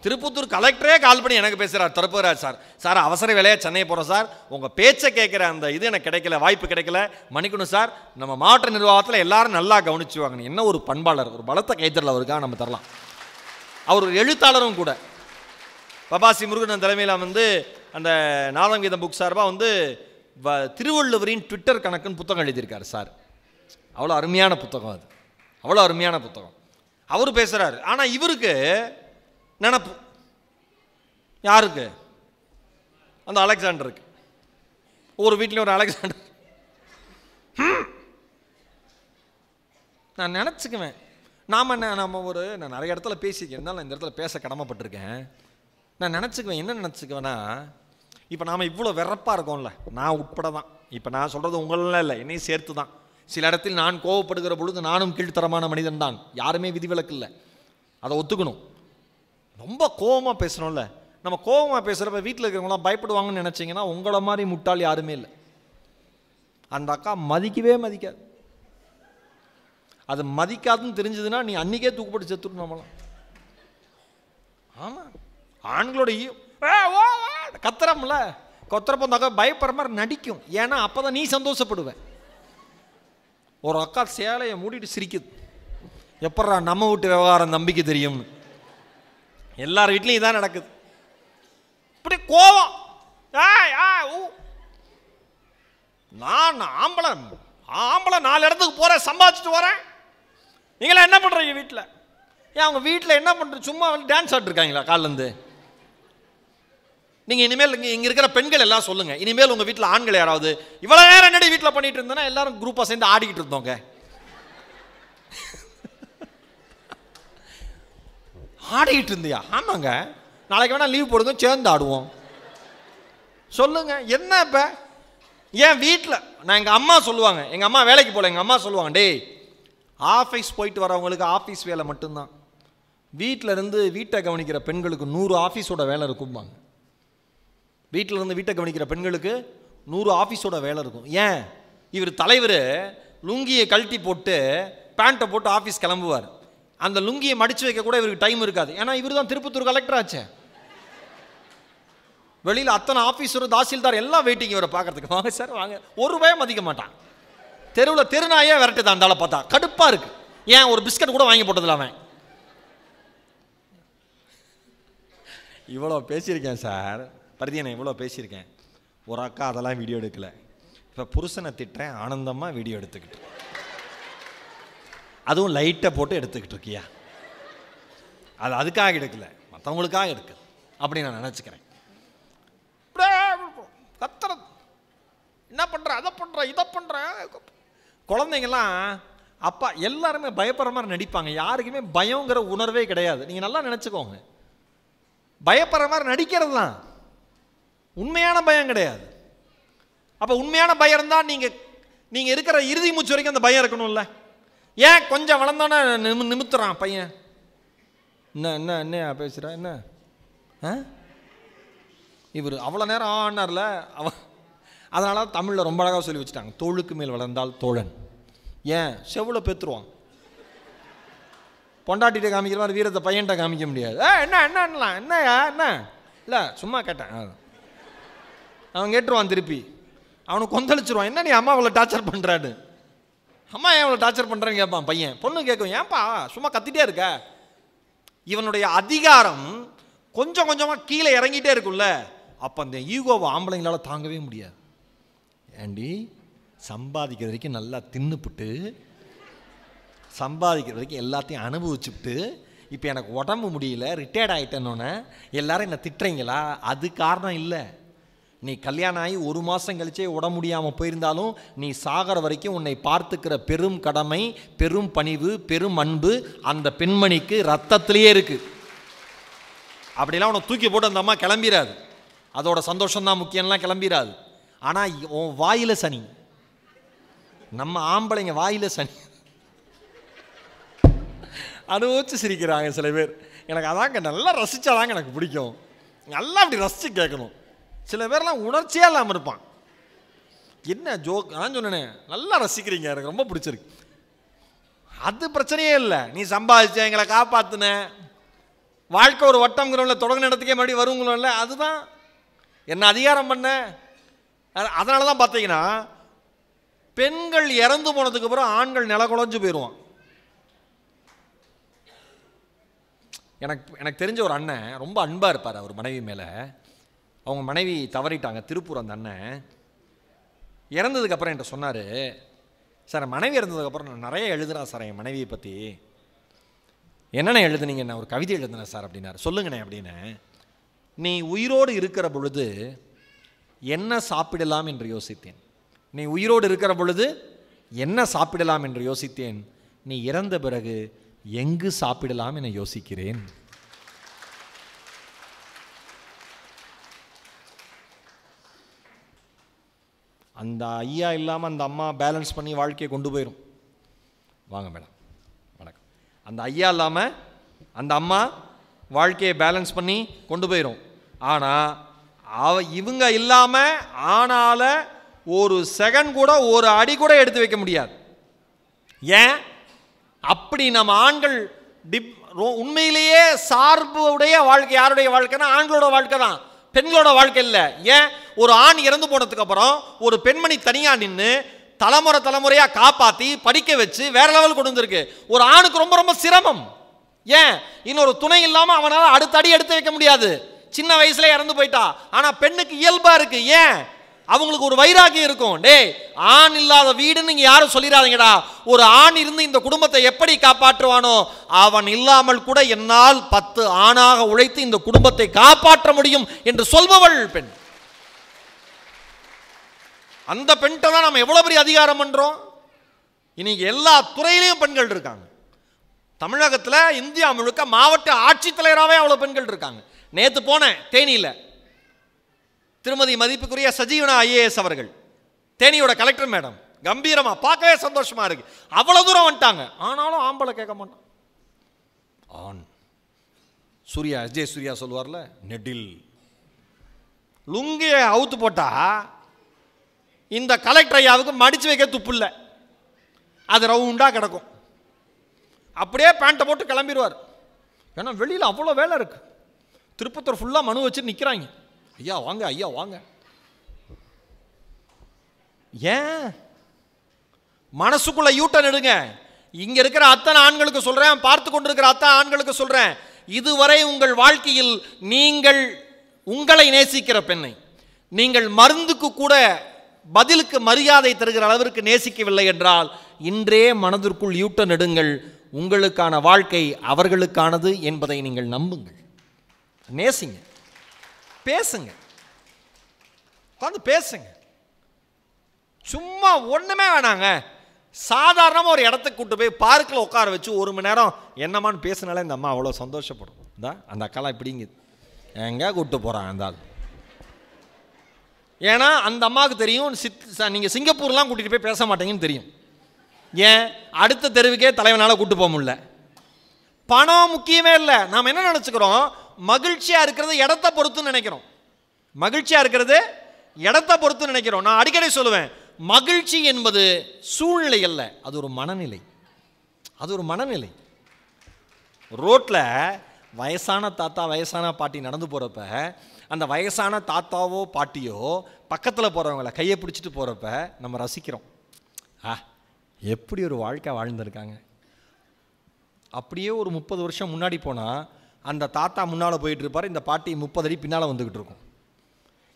[SPEAKER 1] திருப்பத்தூர் கலெக்டரே கால் பண்ணி எனக்கு பேசுகிறார், தரப்புகிறார், சார் அவசர வேலையாக சென்னை போகிறோம் சார், உங்கள் பேச்சை கேட்குற அந்த இது எனக்கு கிடைக்கல, வாய்ப்பு கிடைக்கல, மன்னிக்கணும் சார், நம்ம மாவட்ட நிர்வாகத்தில் எல்லாரும் நல்லா கவனிச்சுவாங்க. என்ன ஒரு பண்பாளர், ஒரு பலத்த கைத்தறல் அவருக்காக நம்ம தரலாம். அவர் ஒரு எழுத்தாளரும் கூட. பபாசி முருகன் தலைமையில் வந்து அந்த நாதங்கீதம் புக் சார்பாக வந்து திருவள்ளுவரின் ட்விட்டர் கணக்குன்னு புத்தகம் எழுதியிருக்காரு சார். அவ்வளோ அருமையான புத்தகம் அது, அவ்வளோ அருமையான புத்தகம். அவர் பேசுகிறார். ஆனால் இவருக்கு நினப்பு யாருக்கு? அந்த அலெக்சாண்டருக்கு. ஒவ்வொரு வீட்லேயும் ஒரு அலெக்சாண்டர். நான் நினச்சிக்குவேன், நம்ம நான் நிறைய இடத்துல பேசிக்கிறேன், இருந்தாலும் நான் இந்த இடத்துல பேச கடமைப்பட்டிருக்கேன். நான் நினச்சிக்குவேன், என்ன நினச்சிக்குவேன்னா, இப்போ நாம் இவ்வளோ வெறப்பாக இருக்கோம்ல, நான் உட்பட தான். இப்போ நான் சொல்கிறது உங்களெல்லாம் இல்லை, என்னையும் சேர்த்து தான். சில இடத்தில் நான் கோவப்படுகிற பொழுது நானும் கீழ்த்தரமான மனிதன் தான், யாருமே விதிவிலக்கு இல்லை, அதை ஒத்துக்கணும். ரொம்ப கோபமாக பேசணும்ல, நம்ம கோபமாக பேசுகிறப்ப வீட்டில் இருக்கிறவங்களாம் பயப்படுவாங்கன்னு நினச்சிங்கன்னா உங்களை மாதிரி முட்டாள் யாருமே இல்லை. அந்த அக்கா மதிக்கவே மதிக்காது. அது மதிக்காதுன்னு தெரிஞ்சதுன்னா நீ அன்றைக்கே தூக்குப்பட்டு செத்துடும் நம்மளாம். ஆமாம், ஆண்களோட கத்துறம்ல, கொத்துறப்போ அந்த அக்கா பயப்படுற மாதிரி நடிக்கும். ஏன்னா அப்போ தான் நீ சந்தோஷப்படுவேன். ஒரு அக்கா சேலையை மூடிட்டு சிரிக்குது, எப்பட்றா நம்ம வீட்டு விவகாரம் நம்பிக்கை தெரியும்னு. எல்லார் வீட்லையும் இதான் நடக்குது. இப்படி கோவம். நான் ஆம்பளை 4 இடத்துக்கு போகிறேன், சம்பாதிச்சுட்டு வரேன், நீங்களாம் என்ன பண்ணுறீங்க வீட்டில்? ஏன் அவங்க வீட்டில் என்ன பண்ணுறது? சும்மா டான்ஸ் ஆடிருக்காங்களா காலிலேருந்து? நீங்கள் இனிமேல் இங்கே இருக்கிற பெண்கள் எல்லாம் சொல்லுங்கள், இனிமேல் உங்கள் வீட்டில் ஆண்கள் யாராவது இவ்வளோ நேரம் என்னடி வீட்டில் பண்ணிட்டு இருந்தேன்னா எல்லாரும் குரூப்பாக சேர்ந்து ஆடிக்கிட்டு இருந்தோங்க. ஆடிக்கிட்டு இருந்தியா? ஆமாங்க, நாளைக்கு வேணா லீவ் போடுங்க, சேர்ந்து ஆடுவோம். சொல்லுங்க என்ன இப்போ? ஏன் வீட்டில் நான் எங்கள் அம்மா சொல்லுவாங்க, எங்கள் அம்மா வேலைக்கு போகல, எங்கள் அம்மா சொல்லுவாங்க, டேய் ஆஃபீஸ் போயிட்டு வரவங்களுக்கு ஆஃபீஸ் வேலை மட்டும்தான், வீட்டில் இருந்து வீட்டை கவனிக்கிற பெண்களுக்கு 100 ஆஃபீஸோட வேலை இருக்கும்பாங்க. வீட்டில் இருந்து வீட்டை கவனிக்கிற பெண்களுக்கு 100 ஆஃபீஸோட வேலை இருக்கும். ஏன்? இவர் தலைவர் லுங்கியை கழட்டி போட்டு பேண்ட்டை போட்டு ஆஃபீஸ் கிளம்புவார். அந்த லுங்கியை மடித்து வைக்க கூட இவருக்கு டைம் இருக்காது. ஏன்னா இவர் தான் திருப்பத்தூர் கலெக்டர் ஆச்சே. வெளியில் அத்தனை ஆஃபீஸர் தாசில்தார் எல்லாம் வெயிட்டிங் இவரை பார்க்கறதுக்கு. வாங்க சார் வாங்க. ஒரு ரூபாயை மதிக்க மாட்டான். தெருவில் தெருநாயே விரட்டுதான் அந்த ஆளை பார்த்தா. கடுப்பாக இருக்குது. ஏன் ஒரு பிஸ்கட் கூட வாங்கி போட்டதில்ல அவன். இவ்வளோ பேசியிருக்கேன் சார், பரிதியனை இவ்வளோ பேசியிருக்கேன். ஒரு அக்கா அதெல்லாம் வீடியோ எடுக்கலை. இப்போ புருஷனை திட்டுறேன், ஆனந்தமாக வீடியோ எடுத்துக்கிட்டு, அதுவும் லைட்டை போட்டு எடுத்துக்கிட்டு இருக்கியா? அது அதுக்காக எடுக்கலை, மற்றவங்களுக்காக எடுக்குது அப்படி நான் நினச்சிக்கிறேன். கத்துறது, என்ன பண்ணுற, அதை பண்ணுற, இதை பண்ணுற. குழந்தைங்கள்லாம் அப்பா எல்லாருமே பயப்படுற மாதிரி நடிப்பாங்க. யாருக்குமே பயங்கிற உணர்வே கிடையாது. நீங்கள் நல்லா நினச்சிக்கோங்க. பயப்படுற மாதிரி நடிக்கிறது தான், உண்மையான பயம் கிடையாது. அப்போ உண்மையான பயம் இருந்தால் நீங்கள் இருக்கிற இறுதி மூச்சு வரைக்கும் அந்த பயம் இருக்கணும்ல. ஏன் கொஞ்சம் வளர்ந்தோன்னே நிமித்துறான் பையன். என்ன என்ன என்ன பேசுகிறா என்ன? இவர் அவ்வளோ நேரம் ஆனார்ல அதனால தமிழில் ரொம்ப அழகாக சொல்லி வச்சுட்டாங்க, தோளுக்கு மேல் வளர்ந்தால் தோழன். ஏன்? செவ்வளோ பெற்றுருவான். பொண்டாட்டிகிட்ட காமிக்கிற மாதிரி வீரத்தை பையன்கிட்ட காமிக்க முடியாது. என்ன என்னலாம் என்னயா என்ன இல்லை சும்மா கேட்டேன். அவன் கேட்டுருவான், திருப்பி அவனுக்கு கொந்தளிச்சிருவான். என்ன நீ அம்மா இவ்வளோ டார்ச்சர் பண்ணுறான்னு, அம்மா ஏன் இவ்வளோ டார்ச்சர் பண்ணுறேன்னு கேட்பான் பையன். பொண்ணு கேட்கும், ஏன்பா சும்மா கத்திட்டே இருக்க. இவனுடைய அதிகாரம் கொஞ்சம் கொஞ்சமாக கீழே இறங்கிட்டே இருக்கும்ல. அப்போ அந்த ஈகோவை ஆம்பளைங்களால் தாங்கவே முடியாது. ஏண்டி சம்பாதிக்கிற வரைக்கும் நல்லா தின்னுப்புட்டு, சம்பாதிக்கிற வரைக்கும் எல்லாத்தையும் அனுபவிச்சுட்டு, இப்போ எனக்கு உடம்பு முடியல ரிட்டையர்ட் ஆகிட்டேன்னொன்னே எல்லாரும் என்னை திட்டுறீங்களா? அது காரணம் இல்லை. நீ கல்யாணம் ஆகி 1 மாதம் கழிச்சே உடம்பு முடியாமல் போயிருந்தாலும் நீ சாகிற வரைக்கும் உன்னை பார்த்துக்கிற பெரும் கடமை, பெரும் பணிவு, பெரும் அன்பு அந்த பெண்மணிக்கு ரத்தத்திலேயே இருக்குது. அப்படிலாம் உன்னை தூக்கி போட்டு அந்த அம்மா கிளம்பிடாது. அதோட சந்தோஷம்தான் முக்கியம்லாம் கிளம்பிடாது. ஆனால் உன் வாயில் சனி, நம்ம ஆம்பளைங்க வாயில் சனி. அனுபவிச்சு சிரிக்கிறாங்க சில பேர். எனக்கு அதாங்க நல்லா ரசித்தாதாங்க எனக்கு பிடிக்கும். நல்லா அப்படி ரசித்து கேட்கணும். சில பேர்லாம் உணர்ச்சியாக இல்லாமல் இருப்பான். என்ன ஜோக் நான் சொன்னேனே, நல்லா ரசிக்கிறீங்க, எனக்கு ரொம்ப பிடிச்சிருக்கு. அது பிரச்சனையே இல்லை. நீ சம்பாதிச்ச, எங்களை காப்பாற்றுன, வாழ்க்கை ஒரு வட்டம்ங்கிறவங்கள தொடங்கின இடத்துக்கே மறுபடியும் வருங்களோம்ல, அதுதான் என்ன அதிகாரம் பண்ண. அதனால தான் பார்த்தீங்கன்னா பெண்கள் இறந்து போனதுக்கு அப்புறம் ஆண்கள் நில குலைஞ்சு போயிடுவான். எனக்கு தெரிஞ்ச ஒரு அண்ணன் ரொம்ப அன்பாக இருப்பார் அவர் மனைவி மேலே. அவங்க மனைவி தவறிட்டாங்க, திருப்பூர். அந்த அண்ணன் இறந்ததுக்கப்புறம் என்கிட்ட சொன்னார், சார் மனைவி இறந்ததுக்கப்புறம் நான் நிறைய எழுதுறேன் சார் என் மனைவியை பற்றி. என்னென்ன எழுதுனீங்க? நான் ஒரு கவிதை எழுதுனேன் சார் அப்படின்னாரு. சொல்லுங்கண்ணே அப்படின்னு. நீ உயிரோடு இருக்கிற பொழுது என்ன சாப்பிடலாம் என்று யோசித்தேன். நீ உயிரோடு இருக்கிற பொழுது என்ன சாப்பிடலாம் என்று யோசித்தேன். நீ இறந்த பிறகு எங்கு சாப்பிடலாம் என யோசிக்கிறேன். அந்த ஐயா இல்லாமல் அந்த அம்மா பேலன்ஸ் பண்ணி வாழ்க்கையை கொண்டு போயிடும். வாங்க மேடம், வணக்கம். அந்த ஐயா இல்லாமல் அந்த அம்மா வாழ்க்கையை பேலன்ஸ் பண்ணி கொண்டு போயிடும். ஆனால் இவங்க இல்லாமல் ஆனால ஒரு செகண்ட் கூட ஒரு அடி கூட எடுத்து வைக்க முடியாது. ஏன் அப்படி நம்ம ஆண்கள் உண்மையிலேயே சார்பு உடைய வாழ்க்கை யாருடைய வாழ்க்கைனா ஆண்களோட வாழ்க்கை தான், பெண்களோட வாழ்க்கை இல்லை. ஏன் ஒரு ஆண் இறந்து போனதுக்கு அப்புறம் ஒரு பெண்மணி தனியா நின்று தலைமுறையா காப்பாற்றி படிக்க வச்சு வேற லெவல் கொண்டு வந்திருக்கு. ஒரு ஆணுக்கு ரொம்ப ரொம்ப சிரமம். ஏன் இன்னொரு துணை இல்லாமல் அவனால் அடுத்த அடி எடுத்து வைக்க முடியாது. சின்ன வயசுல இறந்து போயிட்டா. ஆனால் பெண்ணுக்கு இயல்பா இருக்கு. ஏன் அவங்களுக்கு ஒரு வைராகியம் இருக்கும். டேய், ஆண் இல்லாத வீடுன்னு நீங்க யாரும் சொல்லிடாதீங்கடா. ஒரு ஆண் இருந்து இந்த குடும்பத்தை எப்படி காப்பாற்றுவானோ அவன் இல்லாமல் கூட என்னால் 10 ஆணாக உழைத்து இந்த குடும்பத்தை காப்பாற்ற முடியும் என்று சொல்பவள் பெண். அந்த பெண்கிட்ட தான் நம்ம எவ்வளவு பெரிய அதிகாரம் பண்றோம். இன்னைக்கு எல்லா துறையிலையும் பெண்கள் இருக்காங்க. தமிழகத்தில் இந்தியா முழுக்க மாவட்ட ஆட்சித்தலைவராகவே அவ்வளவு பெண்கள் இருக்காங்க. நேற்று போனேன் தேனியில், திருமதி மதிப்புக்குரிய சஜீவனா IAS அவர்கள், தேனியோட கலெக்டர் மேடம், கம்பீரமா பார்க்கவே சந்தோஷமா இருக்கு. அவ்வளவு தூரம் வந்துட்டாங்க. ஆனாலும் ஆம்பளை கேட்க மாட்டான். ஆண் சூர்யா, SJ சூர்யா சொல்லுவார்ல, நெடில் லுங்கிய அவுத்து போட்டா இந்த கலெக்டர் ஐயாவுக்கு மடிச்சு வைக்க துப்பு இல்லை. அது ரவுண்டா கிடக்கும். அப்படியே பேண்ட்டை போட்டு கிளம்பிடுவார். ஏன்னா வெளியில் அவ்வளோ வேலை இருக்கு. திருப்பத்தூர் ஃபுல்லாக மனு வச்சு நிற்கிறாங்க. ஐயா வாங்க, ஐயா வாங்க. ஏன் மனசுக்குள்ள யூட்டன் எடுங்க. இங்க இருக்கிற அத்தனை ஆண்களுக்கு சொல்றேன், பார்த்து கொண்டிருக்கிற அத்தனை ஆண்களுக்கு சொல்றேன், இதுவரை உங்கள் வாழ்க்கையில் நீங்கள் உங்களை நேசிக்கிற பெண்ணை நீங்கள் மருந்துக்கு கூட பதிலுக்கு மரியாதை தருகிற அளவிற்கு நேசிக்கவில்லை என்றால் இன்றே மனதிற்குள் யூட்டன் எடுங்கள். உங்களுக்கான வாழ்க்கை அவர்களுக்கானது என்பதை நீங்கள் நம்புங்கள். நேசிங்க, பேசுங்க, உட்காந்து பேசுங்க. சும்மா ஒண்ணுமே வேணாங்க. சாதாரணமாக ஒரு இடத்துக்கு கூட்டு போய் பார்க்கில் உட்கார வச்சு 1 மணி நேரம் என்னமான்னு பேசினாலே இந்த அம்மா அவ்வளோ சந்தோஷப்படும். அந்த அக்காலாம் இப்படிங்குது, எங்கே கூப்பிட்டு போகிறாங்க அந்த ஆள். ஏன்னா அந்த அம்மாவுக்கு தெரியும் நீங்கள் சிங்கப்பூர்லாம் கூட்டிகிட்டு போய் பேச மாட்டீங்கன்னு தெரியும். ஏன் அடுத்த தெருவுக்கே தலைவனால் கூட்டு போக முடியல. பணம் முக்கியமே இல்லை. நாம் என்ன நினச்சிக்கிறோம், மகிழ்ச்சியாக இருக்கிறது இடத்தை பொறுத்து நினைக்கிறோம். மகிழ்ச்சியாக இருக்கிறது இடத்தை பொறுத்து நினைக்கிறோம். நான் அடிக்கடி சொல்லுவேன், மகிழ்ச்சி என்பது சூழ்நிலை அல்ல, அது ஒரு மனநிலை. அது ஒரு மனநிலை. ரோட்டில் வயசான தாத்தா வயசான பாட்டி நடந்து போகிறப்ப அந்த வயசான தாத்தாவோ பாட்டியோ பக்கத்தில் போகிறவங்கள கையை பிடிச்சிட்டு போகிறப்ப நம்ம ரசிக்கிறோம். எப்படி ஒரு வாழ்க்கை வாழ்ந்துருக்காங்க. அப்படியே ஒரு 30 வருஷம் முன்னாடி போனால் அந்த தாத்தா முன்னால் போயிட்டு இருப்பார், இந்த பாட்டி 30 அடி பின்னால் வந்துக்கிட்டு இருக்கும்.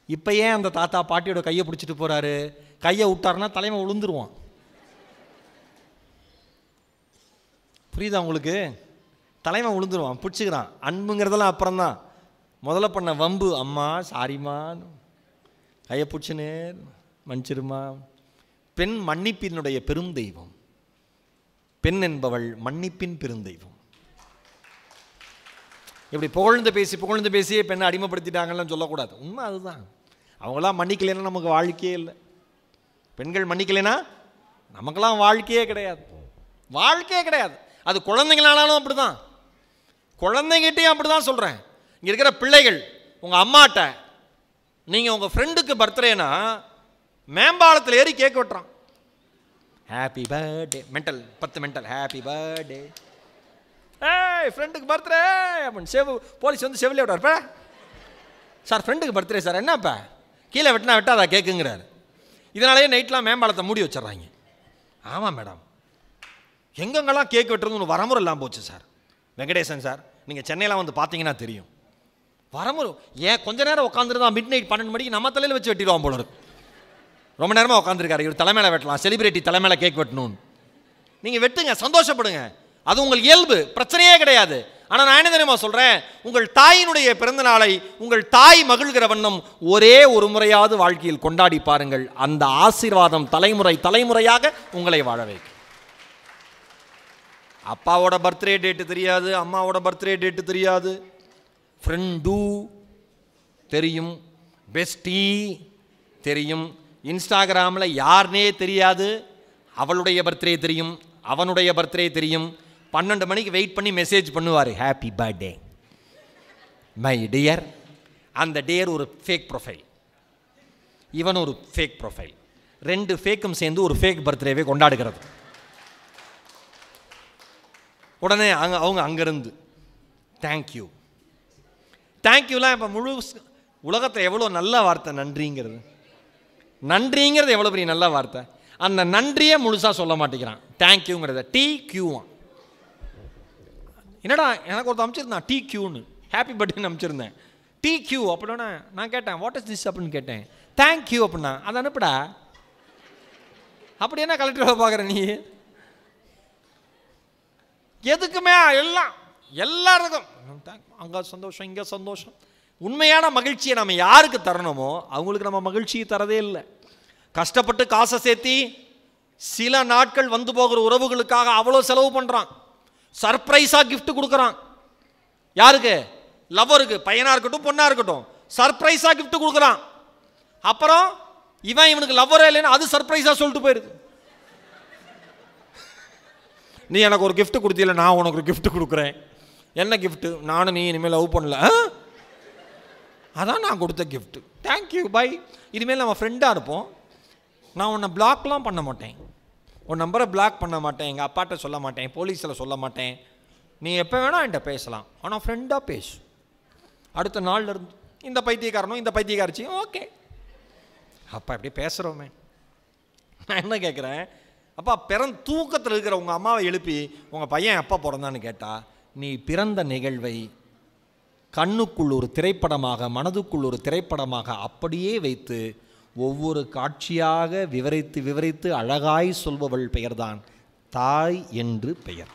[SPEAKER 1] இப்போ ஏன் அந்த தாத்தா பாட்டியோட கையை பிடிச்சிட்டு போகிறாரு? கையை விட்டாருன்னா தலைமை விழுந்துருவான். புரியுதா உங்களுக்கு? தலைமை விழுந்துருவான், பிடிச்சிக்கிறான். அன்புங்கிறதெல்லாம் அப்புறம்தான். முதல்ல பண்ண வம்பு, அம்மா சாரிம்மா, கையை பிடிச்சினே மன்னிச்சிருமா. பெண் மன்னிப்பினுடைய பெரும் தெய்வம். பெண் என்பவள் மன்னிப்பின் பெருந்தெய்வம். இப்படி புகழ்ந்து பேசியே பெண்ணை அடிமைப்படுத்திட்டாங்கன்னு சொல்லக்கூடாது. உண்மை அதுதான். அவங்களாம் மன்னிக்கலைன்னா நமக்கு வாழ்க்கையே இல்லை. பெண்கள் மன்னிக்கலைன்னா நமக்கெல்லாம் வாழ்க்கையே கிடையாது. வாழ்க்கையே கிடையாது. அது குழந்தைங்களானாலும் அப்படி தான், குழந்தைங்கிட்டையும் அப்படி தான் சொல்கிறேன். இங்கே இருக்கிற பிள்ளைகள், உங்கள் அம்மாட்ட நீங்கள் உங்கள் ஃப்ரெண்டுக்கு பர்த்டேனா மேம்பாலத்தில் ஏறி கேக் வெட்டுறான். Happy birthday mental, 10 mental, happy birthday, ஏய் ஃப்ரெண்டுக்கு பர்த்டே அப்படின்னு போலீஸ் வந்து செவிலே விட்டார்ப்ப. சார் ஃப்ரெண்டுக்கு பர்த்டே சார், என்னப்பா கீழே வெட்டினா வெட்டாதா கேட்குங்கிறாரு. இதனாலேயே நைட்லாம் மேம்பாலத்தை மூடி வச்சிட்றாங்க. ஆமாம் மேடம், எங்கெங்கெல்லாம் கேக் வெட்டுறது ஒன்று வரமுறை இல்லாமல் போச்சு சார். வெங்கடேசன் சார், நீங்கள் சென்னையெலாம் வந்து பார்த்தீங்கன்னா தெரியும். வரமுறை ஏன் கொஞ்ச நேரம் உட்காந்துருந்தா மிட் நைட் 12 மணிக்கு நம்ம தலையில் வச்சு வெட்டிடுவான் போல இருக்கு. ரொம்ப நேரமாக உட்காந்துருக்காரு, இவர் தலைமையில வெட்டலாம், செலிபிரிட்டி தலைமையில கேக் வெட்டணும்னு. நீங்கள் வெட்டுங்க, சந்தோஷப்படுங்க, அது உங்கள் இயல்பு, பிரச்சனையே கிடையாது. ஆனால் நான் என்ன தெரியுமா சொல்கிறேன், உங்கள் தாயினுடைய பிறந்த நாளை உங்கள் தாய் மகிழ்கிற வண்ணம் ஒரே ஒரு முறையாவது வாழ்க்கையில் கொண்டாடி பாருங்கள். அந்த ஆசீர்வாதம் தலைமுறையாக உங்களை வாழ வைக்கும். அப்பாவோட பர்த்டே டேட்டு தெரியாது, அம்மாவோட பர்த்டே டேட்டு தெரியாது, ஃப்ரெண்டு தெரியும், பெஸ்டி தெரியும், இன்ஸ்டாகிராமில் யாருனே தெரியாது, அவளுடைய பர்த்டே தெரியும், அவனுடைய பர்த்டே தெரியும். 12 மணிக்கு வெயிட் பண்ணி மெசேஜ் பண்ணுவார், ஹாப்பி பர்த்டே மை டியர். அந்த டேர் ஒரு ஃபேக் ப்ரொஃபைல், இவன் ஒரு ஃபேக் ப்ரொஃபைல், 2 ஃபேக்கும் சேர்ந்து ஒரு ஃபேக் பர்த்டேவே கொண்டாடுகிறது. உடனே அவங்க அங்கேருந்து தேங்க்யூ தேங்க்யூலாம் இப்போ முழு உலகத்தில் எவ்வளோ நல்ல வார்த்தை நன்றிங்கிறது. நன்றிங்கிறது எவ்வளோ பெரிய நல்ல வார்த்தை. அந்த நன்றியே முழுசாக சொல்ல மாட்டேங்கிறான். தேங்க்யூங்கிறத TQவான். என்னடா எனக்கு ஒருத்தர் அனுப்பிச்சிருந்தான் TQன்னு, ஹாப்பி பர்த்டேன்னு அனுப்பிச்சிருந்தேன். TQ அப்படின்னா நான் கேட்டேன் வாட் இஸ் திஸ் அப்படின்னு கேட்டேன். தேங்க்யூ அப்படின்னா அதை அனுப்புடா. அப்படி என்ன கலெக்டரை பார்க்குற நீ? எதுக்குமே எல்லாருக்கும் அங்கே சந்தோஷம் இங்கே சந்தோஷம். உண்மையான மகிழ்ச்சியை நம்ம யாருக்கு தரணுமோ அவங்களுக்கு நம்ம மகிழ்ச்சியை தரதே இல்லை. கஷ்டப்பட்டு காசை சேர்த்தி சில நாட்கள் வந்து போகிற உறவுகளுக்காக அவ்வளோ செலவு பண்ணுறான். சர்ப்ரைஸாக கிஃப்ட் கொடுக்குறான். யாருக்கு? லவ்வருக்கு, பையனாக இருக்கட்டும் பொண்ணாக இருக்கட்டும், சர்ப்ரைஸாக கிஃப்ட் கொடுக்குறான். அப்புறம் இவனுக்கு லவ்வரே இல்லைன்னு அது சர்ப்ரைஸாக சொல்லிட்டு போயிடுது. நீ எனக்கு ஒரு கிஃப்ட் கொடுத்தியில்ல, நான் உனக்கு ஒரு கிஃப்ட் கொடுக்குறேன். என்ன கிஃப்ட்டு? நானும் நீ இனிமேல் லவ் பண்ணல, அதான் நான் கொடுத்த கிஃப்ட். Thank you bye. இனிமேல் நம்ம ஃப்ரெண்டாக இருப்போம். நான் உன்னை பிளாக்லாம் பண்ண மாட்டேன், உன் நம்பரை பிளாக் பண்ண மாட்டேன், எங்கள் அப்பாட்ட சொல்ல மாட்டேன், போலீஸில் சொல்ல மாட்டேன். நீ எப்போ வேணால் என்கிட்ட பேசலாம், ஆனால் ஃப்ரெண்டாக பேசு. அடுத்த நாளில் இருந்து இந்த பைத்தியக்காரனும் இந்த பைத்தியக்காரச்சியும் ஓகே. அப்பா இப்படி பேசுகிறோமே. நான் என்ன கேட்குறேன், அப்பா தூக்கத்தில் இருக்கிற உங்கள் அம்மாவை எழுப்பி உங்கள் பையன் எப்போ பிறந்தான்னு கேட்டால், நீ பிறந்த நிகழ்வை கண்ணுக்குள் ஒரு திரைப்படமாக மனதுக்குள் ஒரு திரைப்படமாக அப்படியே வைத்து ஒவ்வொரு காட்சியாக விவரித்து விவரித்து அழகாய் சொல்பவள் பெயர்தான் தாய் என்று பெயர்.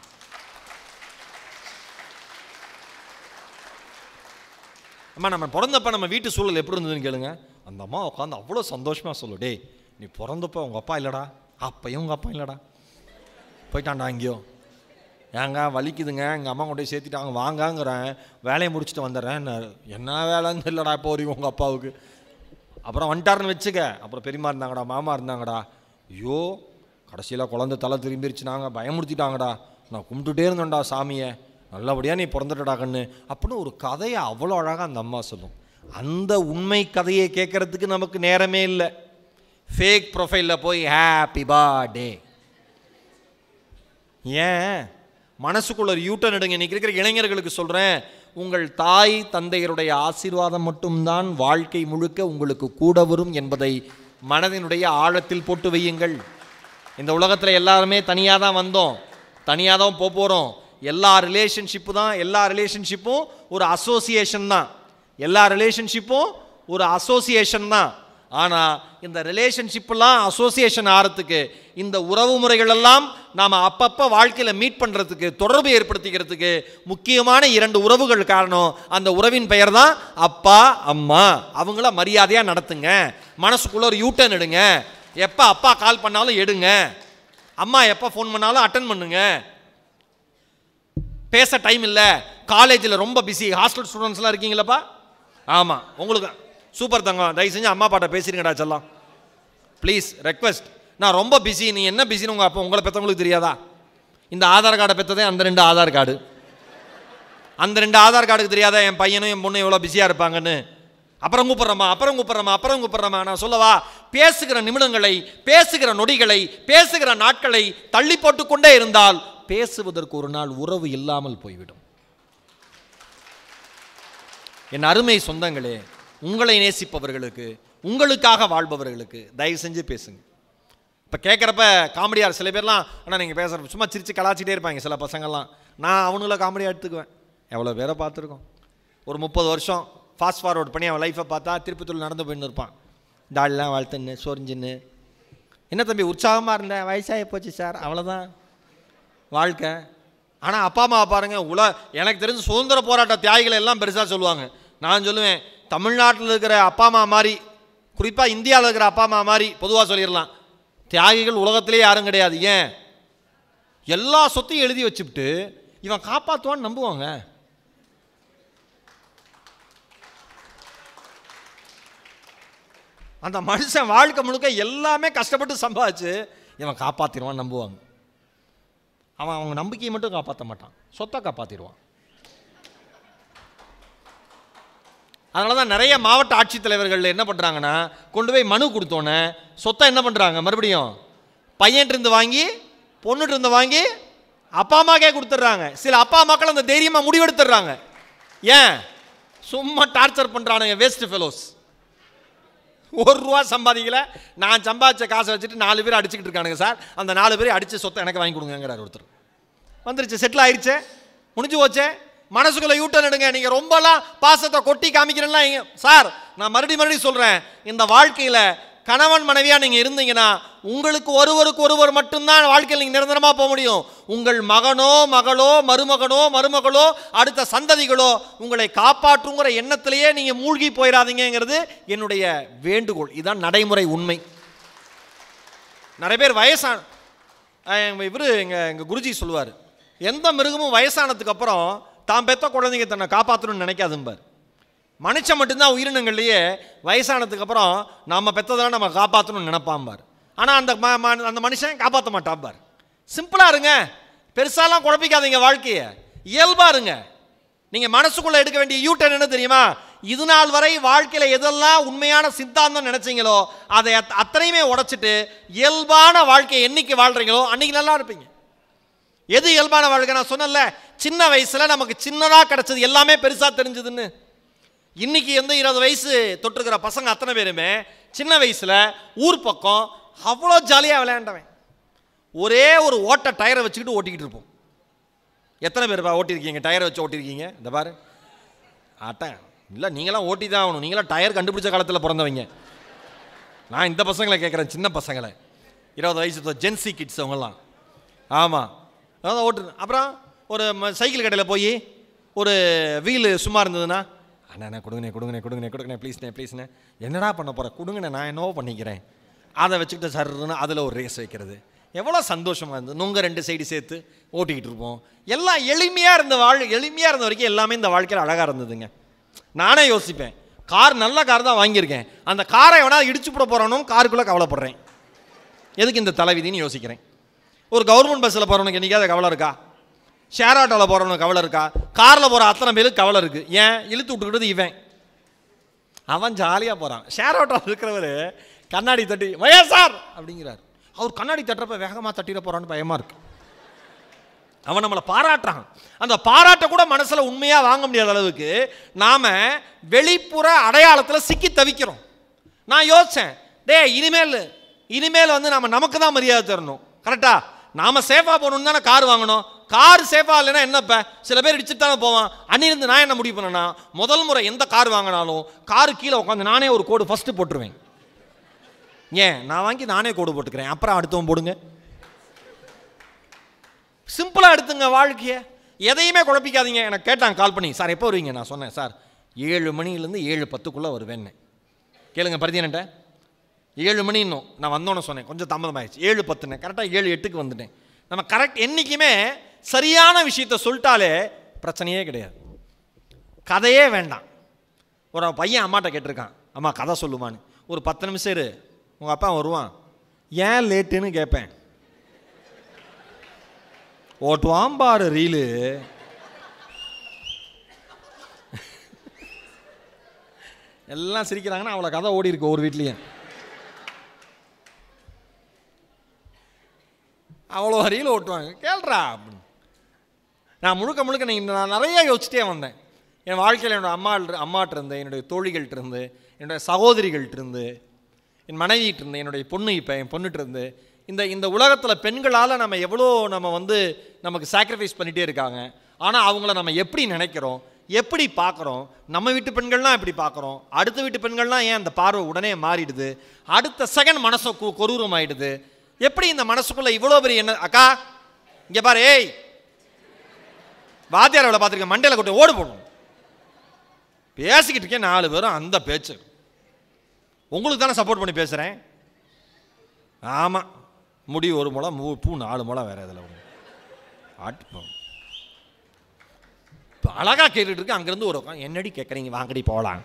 [SPEAKER 1] அம்மா நம்ம பிறந்தப்ப நம்ம வீட்டு சூழல் எப்படி இருந்ததுன்னு கேளுங்க. அந்த அம்மா உட்காந்து அவ்வளோ சந்தோஷமாக சொல்லு, டே நீ பிறந்தப்ப உங்கள் அப்பா இல்லைடா, அப்பையும் உங்கள் அப்பா இல்லைடா, போயிட்டான்டா எங்கேயோ, ஏங்க வலிக்குதுங்க எங்கள் அம்மா கொண்டு போய் சேர்த்திட்டாங்க வாங்கங்கிறேன், வேலையை முடிச்சுட்டு வந்துடுறேன். என்ன வேலைன்னு இல்லைடா இப்போ வரைக்கும் உங்கள் அப்பாவுக்கு. அப்புறம் வந்துட்டாருன்னு வச்சுக்க, அப்புறம் பெரியமா இருந்தாங்கடா மாமா இருந்தாங்கடா, ஐயோ கடைசியில் குழந்தை தலை திரும்பிடுச்சுனாங்க, பயமுறுத்திட்டாங்கடா, நான் கும்பிட்டுட்டே இருந்தேன்டா சாமியை, நல்லபடியாக நீ பிறந்துட்டடா கண்ணு அப்படின்னு ஒரு கதையை அவ்வளோ அழகாக அந்த அம்மா சொல்லும். அந்த உண்மை கதையை கேட்குறதுக்கு நமக்கு நேரமே இல்லை. ஃபேக் ப்ரொஃபைலில் போய் ஹாப்பி பர்த்டே. ஏன் மனசுக்குள்ள ஒரு யூட்டன் எடுங்க. இன்றைக்கி இருக்கிற இளைஞர்களுக்கு சொல்கிறேன், உங்கள் தாய் தந்தையருடைய ஆசீர்வாதம் மட்டும்தான் வாழ்க்கை முழுக்க உங்களுக்கு கூட வரும் என்பதை மனதினுடைய ஆழத்தில் போட்டு வையுங்கள். இந்த உலகத்தில் எல்லாருமே தனியாக தான் வந்தோம், தனியாக தான் போகிறோம். எல்லா ரிலேஷன்ஷிப்பும் ஒரு அசோசியேஷன் தான். எல்லா ரிலேஷன்ஷிப்பும் ஒரு அசோசியேஷன் தான். ஆனால் இந்த ரிலேஷன்ஷிப்லாம் அசோசியேஷன் ஆகிறதுக்கு, இந்த உறவு முறைகள் எல்லாம் நாம் அப்பப்போ வாழ்க்கையில் மீட் பண்ணுறதுக்கு, தொடர்பு ஏற்படுத்திக்கிறதுக்கு முக்கியமான 2 உறவுகள் காரணம். அந்த உறவின் பெயர் தான் அப்பா அம்மா. அவங்கள மரியாதையாக நடத்துங்க. மனசுக்குள்ள ஒரு யூட்டன் எடுங்க. எப்போ அப்பா கால் பண்ணாலும் எடுங்க, அம்மா எப்போ ஃபோன் பண்ணாலும் அட்டன் பண்ணுங்க. பேச டைம் இல்லை, காலேஜில் ரொம்ப பிஸி, ஹாஸ்டல் ஸ்டூடெண்ட்ஸ்லாம் இருக்கீங்களப்பா, ஆமாம் உங்களுக்கு சூப்பர் தங்கம், தயவு செஞ்சு அம்மா அப்பாட்ட பேசிருங்கடா செல்லாம், ப்ளீஸ் ரெக்வெஸ்ட், நான் ரொம்ப பிஸி. நீ என்ன பிஸின்னு உங்களை பெற்றவங்களுக்கு தெரியாதா? இந்த ஆதார் கார்டை பெற்றதே அந்த 2 ஆதார் கார்டு, அந்த 2 ஆதார் கார்டுக்கு தெரியாதா என் பையனும் என் பொண்ணும் எவ்வளோ பிஸியாக இருப்பாங்கன்னு? அப்புறம் கூப்பிட்றமா. நான் சொல்லவா, பேசுகிற நிமிடங்களை, பேசுகிற நொடிகளை, பேசுகிற நாட்களை தள்ளி போட்டுக்கொண்டே இருந்தால் பேசுவதற்கு ஒரு நாள் உறவு இல்லாமல் போய்விடும். என் அருமை சொந்தங்களே, உங்களை நேசிப்பவர்களுக்கு, உங்களுக்காக வாழ்பவர்களுக்கு தயவு செஞ்சு பேசுங்க. இப்போ கேட்குறப்ப காமெடியாக சில பேர்லாம், ஆனால் நீங்கள் பேசுகிற சும்மா சிரித்து கலாச்சிட்டே இருப்பாங்க சில பசங்கள்லாம். நான் அவங்கள காமெடியாக எடுத்துக்குவேன். எவ்வளோ பேரை பார்த்துருக்கோம். ஒரு 30 வருஷம் ஃபாஸ்ட் ஃபார்வர்ட் பண்ணி அவன் லைஃப்பை பார்த்தா திருப்பத்தூர் நடந்து போயின்னு இருப்பான். டால்லாம் வாழ்த்துன்னு சொரிஞ்சின்னு, என்ன தம்பி உற்சாகமாக இருந்தேன், வயசாகி போச்சு சார், அவ்வளோதான் வாழ்க்கை. ஆனால் அப்பா அம்மா பாருங்க, எனக்கு தெரிஞ்ச சுதந்திர போராட்ட தியாகிகளை எல்லாம் பெருசாக சொல்லுவாங்க. நான் சொல்லுவேன், தமிழ்நாட்டில் இருக்கிற அப்பா அம்மா மாதிரி, குறிப்பாக இந்தியாவில் இருக்கிற அப்பா அம்மா மாதிரி பொதுவாக சொல்லிடலாம், தியாகிகள் உலகத்திலே யாரும் கிடையாது. ஏன்? எல்லா சொத்தையும் எழுதி வச்சுட்டு இவன் காப்பாற்றுவான்னு நம்புவாங்க. அந்த மனுஷன் வாழ்க்கை முழுக்க எல்லாமே கஷ்டப்பட்டு சம்பாதிச்சு இவன் காப்பாற்றிடுவான்னு நம்புவாங்க. அவங்க நம்பிக்கையை மட்டும் காப்பாற்ற மாட்டான், சொத்தை காப்பாற்றிடுவான். அதனால தான் நிறைய மாவட்ட ஆட்சித்தலைவர்கள் என்ன பண்ணுறாங்கன்னா, கொண்டு போய் மனு கொடுத்தோன்னே சொத்தை என்ன பண்ணுறாங்க, மறுபடியும் பையன்ட்டு இருந்து வாங்கி பொண்ணுட்டு இருந்து வாங்கி அப்பா அம்மாக்கே கொடுத்துட்றாங்க. சில அப்பா அம்மாக்கள் அந்த தைரியமாக முடிவெடுத்துடுறாங்க. ஏன்? சும்மா டார்ச்சர் பண்ணுறானுங்க வேஸ்ட் ஃபெலோஸ். ₹1 சம்பாதிக்கல, நான் சம்பாதிச்ச காசை வச்சுட்டு 4 பேர் அடிச்சுக்கிட்டு இருக்கானுங்க சார், அந்த 4 பேர் அடித்து சொத்தை எனக்கு வாங்கி கொடுங்கிறார் ஒருத்தர். வந்துருச்சு, செட்டில் ஆயிடுச்சு, முடிஞ்சு போச்சே. மனசுக்குள்ள யூட்டன் எடுங்க. நீங்கள் ரொம்பலாம் பாசத்தை கொட்டி காமிக்கிறேன்னா சார், நான் மறுபடியும் சொல்கிறேன், இந்த வாழ்க்கையில் கணவன் மனைவியாக நீங்கள் இருந்தீங்கன்னா உங்களுக்கு ஒருவருக்கு ஒருவர் மட்டும்தான் வாழ்க்கையில் நீங்கள் நிரந்தரமாக போக முடியும். உங்கள் மகனோ மகளோ மருமகளோ அடுத்த சந்ததிகளோ உங்களை காப்பாற்றுங்கிற எண்ணத்திலேயே நீங்கள் மூழ்கி போயிடாதீங்கிறது என்னுடைய வேண்டுகோள். இதுதான் நடைமுறை உண்மை. நிறைய பேர் வயசான எங்கள் குருஜி சொல்லுவார், எந்த மிருகமும் வயசானதுக்கு அப்புறம் தான் பெற்ற குழந்தைங்க தன்னை காப்பாற்றணும்னு நினைக்காதும்பார். மனுஷன் மட்டும்தான் உயிரினங்கள்லேயே வயசானதுக்கு அப்புறம் நம்ம பெற்றதெல்லாம் நம்ம காப்பாற்றணும்னு நினைப்பாம்பார். ஆனால் அந்த மனுஷன் காப்பாற்ற மாட்டாம்பார். சிம்பிளாக இருங்க, பெருசாலாம் குழப்பிக்காதீங்க, வாழ்க்கையை இயல்பாக இருங்க. நீங்கள் மனசுக்குள்ளே எடுக்க வேண்டிய யூட்டன் என்ன தெரியுமா? இது நாள் வரை வாழ்க்கையில் எதெல்லாம் உண்மையான சித்தாந்தம் நினைச்சீங்களோ அதை அத்தனையுமே உடைச்சிட்டு இயல்பான வாழ்க்கையை என்னைக்கு வாழ்கிறீங்களோ அன்னைக்கு நல்லா இருப்பீங்க. எது இயல்பான வாழ்க்கை? நான் சொன்னல, சின்ன வயசில் நமக்கு சின்னதாக கிடச்சது எல்லாமே பெருசாக தெரிஞ்சதுன்னு. இன்னைக்கு 20 வயசு தொட்டுக்கிற பசங்க அத்தனை பேருமே சின்ன வயசில் ஊர் பக்கம் அவ்வளோ ஜாலியாக விளையாண்டவன். ஒரே ஒரு ஓட்ட டயரை வச்சுக்கிட்டு ஓட்டிக்கிட்டு இருப்போம். எத்தனை பேர் ஓட்டியிருக்கீங்க? டயரை வச்சு ஓட்டியிருக்கீங்க? இந்த பாரு ஆட்டன் இல்லை, நீங்களாம் ஓட்டி தான் ஆகணும். நீங்களாம் டயர் கண்டுபிடிச்ச காலத்தில் பிறந்தவங்க. நான் இந்த பசங்களை கேட்குறேன், சின்ன பசங்களை, 20 வயசு ஜென்சி கிட்ஸ் அவங்கெல்லாம். ஆமாம், அதான் ஓட்டு. அப்புறம் ஒரு சைக்கிள் கடையில் போய் ஒரு வீலு சும்மா இருந்ததுன்னா, அண்ணா கொடுங்கண்ணே ப்ளீஸ்ண்ணே, என்னடா பண்ண போகிற, கொடுங்கண்ணே, நான் என்னவோ பண்ணிக்கிறேன். அதை வச்சுக்கிட்டு சர்ன்னு அதில் ஒரு ரேஸ் வைக்கிறது எவ்வளோ சந்தோஷமாக இருந்தது. நுங்க 2 சைடு சேர்த்து ஓட்டிக்கிட்டு இருப்போம். எல்லாம் எளிமையாக இருந்த வரைக்கும் எல்லாமே இந்த வாழ்க்கையில் அழகாக இருந்ததுங்க. நானே யோசிப்பேன், கார் நல்ல கார் தான் வாங்கியிருக்கேன், அந்த காரை எவனா இடிச்சு போட போகிறானோ காருக்குள்ளே கவலைப்படுறேன். எதுக்கு இந்த தலைவிதின்னு யோசிக்கிறேன். ஒரு கவர்மெண்ட் பஸ்ஸில் போகிறவனுக்கு என்றைக்காவது கவலை இருக்கா? ஷேர் ஆட்டோவில் போகிறவனுக்கு கவலை இருக்கா? காரில் போகிற அத்தனை பேருக்கு கவலை இருக்குது. ஏன்? இழுத்து விட்டுக்கிட்டது இவன், அவன் ஜாலியாக போகிறான். ஷேர் ஆட்டோவில் இருக்கிறவர் கண்ணாடி தட்டி வயா சார் அப்படிங்கிறார். அவர் கண்ணாடி தட்டுறப்ப வேகமாக தட்டிட போகிறான்னு பயமாக இருக்கு. அவன் நம்மளை பாராட்டுறான். அந்த பாராட்ட கூட மனசில் உண்மையாக வாங்க முடியாத அளவுக்கு நாம் வெளிப்புற அடையாளத்தில் சிக்கி தவிக்கிறோம். நான் யோசித்தேன், இனிமேல் வந்து நமக்கு தான் மரியாதை தரணும். கரெக்டா? நாம் சேஃபாக போகணுன்னு தானே கார் வாங்கணும். கார் சேஃபாக இல்லைன்னா என்னப்ப, சில பேர் இடிச்சுட்டு தானே போவான். அன்னிலிருந்து நான் என்ன முடிவு பண்ணேன்னா, முதல் முறை எந்த கார் வாங்கினாலும் காரு கீழே உட்காந்து நானே ஒரு கோடு ஃபஸ்ட்டு போட்டுருவேன். ஏன்? நான் வாங்கி நானே கோடு போட்டுக்கிறேன், அப்புறம் அடுத்தவன் போடுங்க. சிம்பிளாக எடுத்துங்க வாழ்க்கையை, எதையுமே குழப்பிக்காதீங்க. எனக்கு கேட்டாங்க கால் பண்ணி, சார் எப்போ வருவீங்க? நான் சொன்னேன், சார் 7 மணிலேருந்து 7:10 வருவேன்னு. கேளுங்க பரதியன்ட்ட 7 மணி இன்னும் நான் வந்தோன்னு சொன்னேன், கொஞ்சம் தாமதமாகிடுச்சு. 7:10 கரெக்டாக 7:08 வந்துட்டேன். நம்ம கரெக்ட் என்றைக்குமே சரியான விஷயத்த சொல்லிட்டாலே பிரச்சனையே கிடையாது, கதையே வேண்டாம். ஒரு பையன் அம்மாட்ட கேட்டிருக்கான், அம்மா கதை சொல்லுவான்னு. ஒரு 10 நிமிஷம் இரு, உங்கள் அப்பா வருவான். ஏன் லேட்டுன்னு கேட்பேன். ஓட்டுவான் பாரு ரீலு. எல்லாம் சிரிக்கிறாங்கன்னா அவ்வளோ கதை ஓடி இருக்கு ஒரு வீட்லேயும். அவ்வளோ ரீல் ஓட்டுவாங்க, கேள்றா அப்படின்னு. நான் முழுக்க நான் நிறைய யோசிச்சிட்டே வந்தேன். என் வாழ்க்கையில் என்னோடய அம்மாட்டிருந்து, என்னுடைய தோழிகள்கிட்டருந்து, என்னுடைய சகோதரிகள்கிட்டருந்து, என் மனைவிகிட்டிருந்து, என்னுடைய பொண்ணு, இப்போ என் பொண்ணுகிட்டருந்து, இந்த உலகத்தில் பெண்களால் நம்ம எவ்வளோ நமக்கு சாக்ரிஃபைஸ் பண்ணிகிட்டே இருக்காங்க. ஆனால் அவங்கள நம்ம எப்படி நினைக்கிறோம், எப்படி பார்க்குறோம், நம்ம வீட்டு பெண்கள்லாம் எப்படி பார்க்குறோம், அடுத்த வீட்டு பெண்கள்லாம் ஏன் அந்த பார்வை உடனே மாறிடுது, அடுத்த செகண்ட் மனசை கொரூரம் ஆகிடுது. எப்படி இந்த மனசுக்குள்ளே இவ்வளோ பெரிய என்ன? அக்கா இங்கே பாரு, ஏய் வாத்தியார் அவளை பார்த்துருக்கேன், மண்டையில் கொண்டு ஓடு போடணும். பேசிக்கிட்டு இருக்கேன், 4 பேரும் அந்த பேச்சு. உங்களுக்கு தானே சப்போர்ட் பண்ணி பேசுகிறேன். ஆமாம், முடி 1 முழம், பூ 4 முழம், வேறு இதில் இப்போ அழகாக கேட்டுட்டு இருக்கு. அங்கேருந்து ஒரு என்னடி கேட்குறீங்க, வாங்கடி போகலாம்.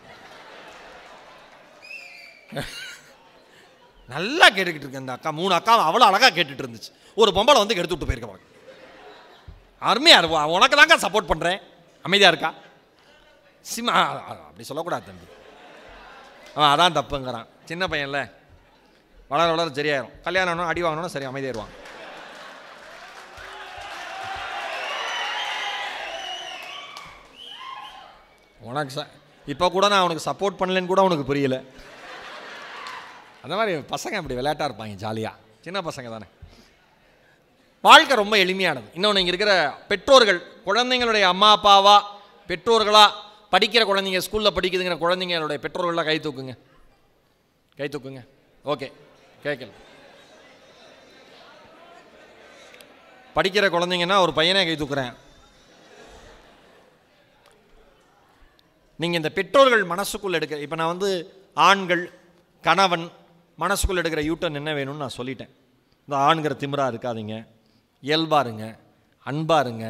[SPEAKER 1] நல்லா கேட்டுக்கிட்டு இருக்கு இந்த அக்கா. 3 அக்கா அவ்வளோ அழகாக கேட்டுட்டு இருந்துச்சு. ஒரு பொம்பளை வந்து எடுத்து விட்டு போயிருக்க, அருமையாக இருக்கும். உனக்கு தாங்க சப்போர்ட் பண்ணுறேன், அமைதியாக இருக்கா. அப்படி சொல்லக்கூடாது தம்பி, அதான் தப்புங்கிறான். சின்ன பையன்ல, வளர வளர சரியாயிரும். கல்யாணம் அடி வாங்கணும், சரி அமைதியாயிருவான். உனக்கு இப்போ கூட நான் அவனுக்கு சப்போர்ட் பண்ணலன்னு கூட உனக்கு புரியல. அந்த மாதிரி பசங்க அப்படி விளையாட்டாக இருப்பாங்க, ஜாலியாக. சின்ன பசங்க தானே. வாழ்க்கை ரொம்ப எளிமையானது. இன்னொன்று, இங்கே இருக்கிற பெற்றோர்கள் குழந்தைங்களுடைய அம்மா அப்பாவா, பெற்றோர்களா, படிக்கிற குழந்தைங்க, ஸ்கூலில் படிக்குதுங்கிற குழந்தைங்களுடைய பெற்றோர்களாக கை தூக்குங்க, கை தூக்குங்க. ஓகே, கேட்கல. படிக்கிற குழந்தைங்கன்னா ஒரு பையனே கை தூக்குறேன். நீங்கள் இந்த பெற்றோர்கள் மனசுக்குள்ளே எடுக்கிற, இப்போ நான் வந்து ஆண்கள் கணவன் மனசுக்குள்ளே எடுக்கிற யூட்டன் என்ன வேணும்னு நான் சொல்லிட்டேன். இந்த ஆண்கிற திமிரா இருக்காதீங்க, இயல்பாக இருங்க, அன்பாக இருங்க.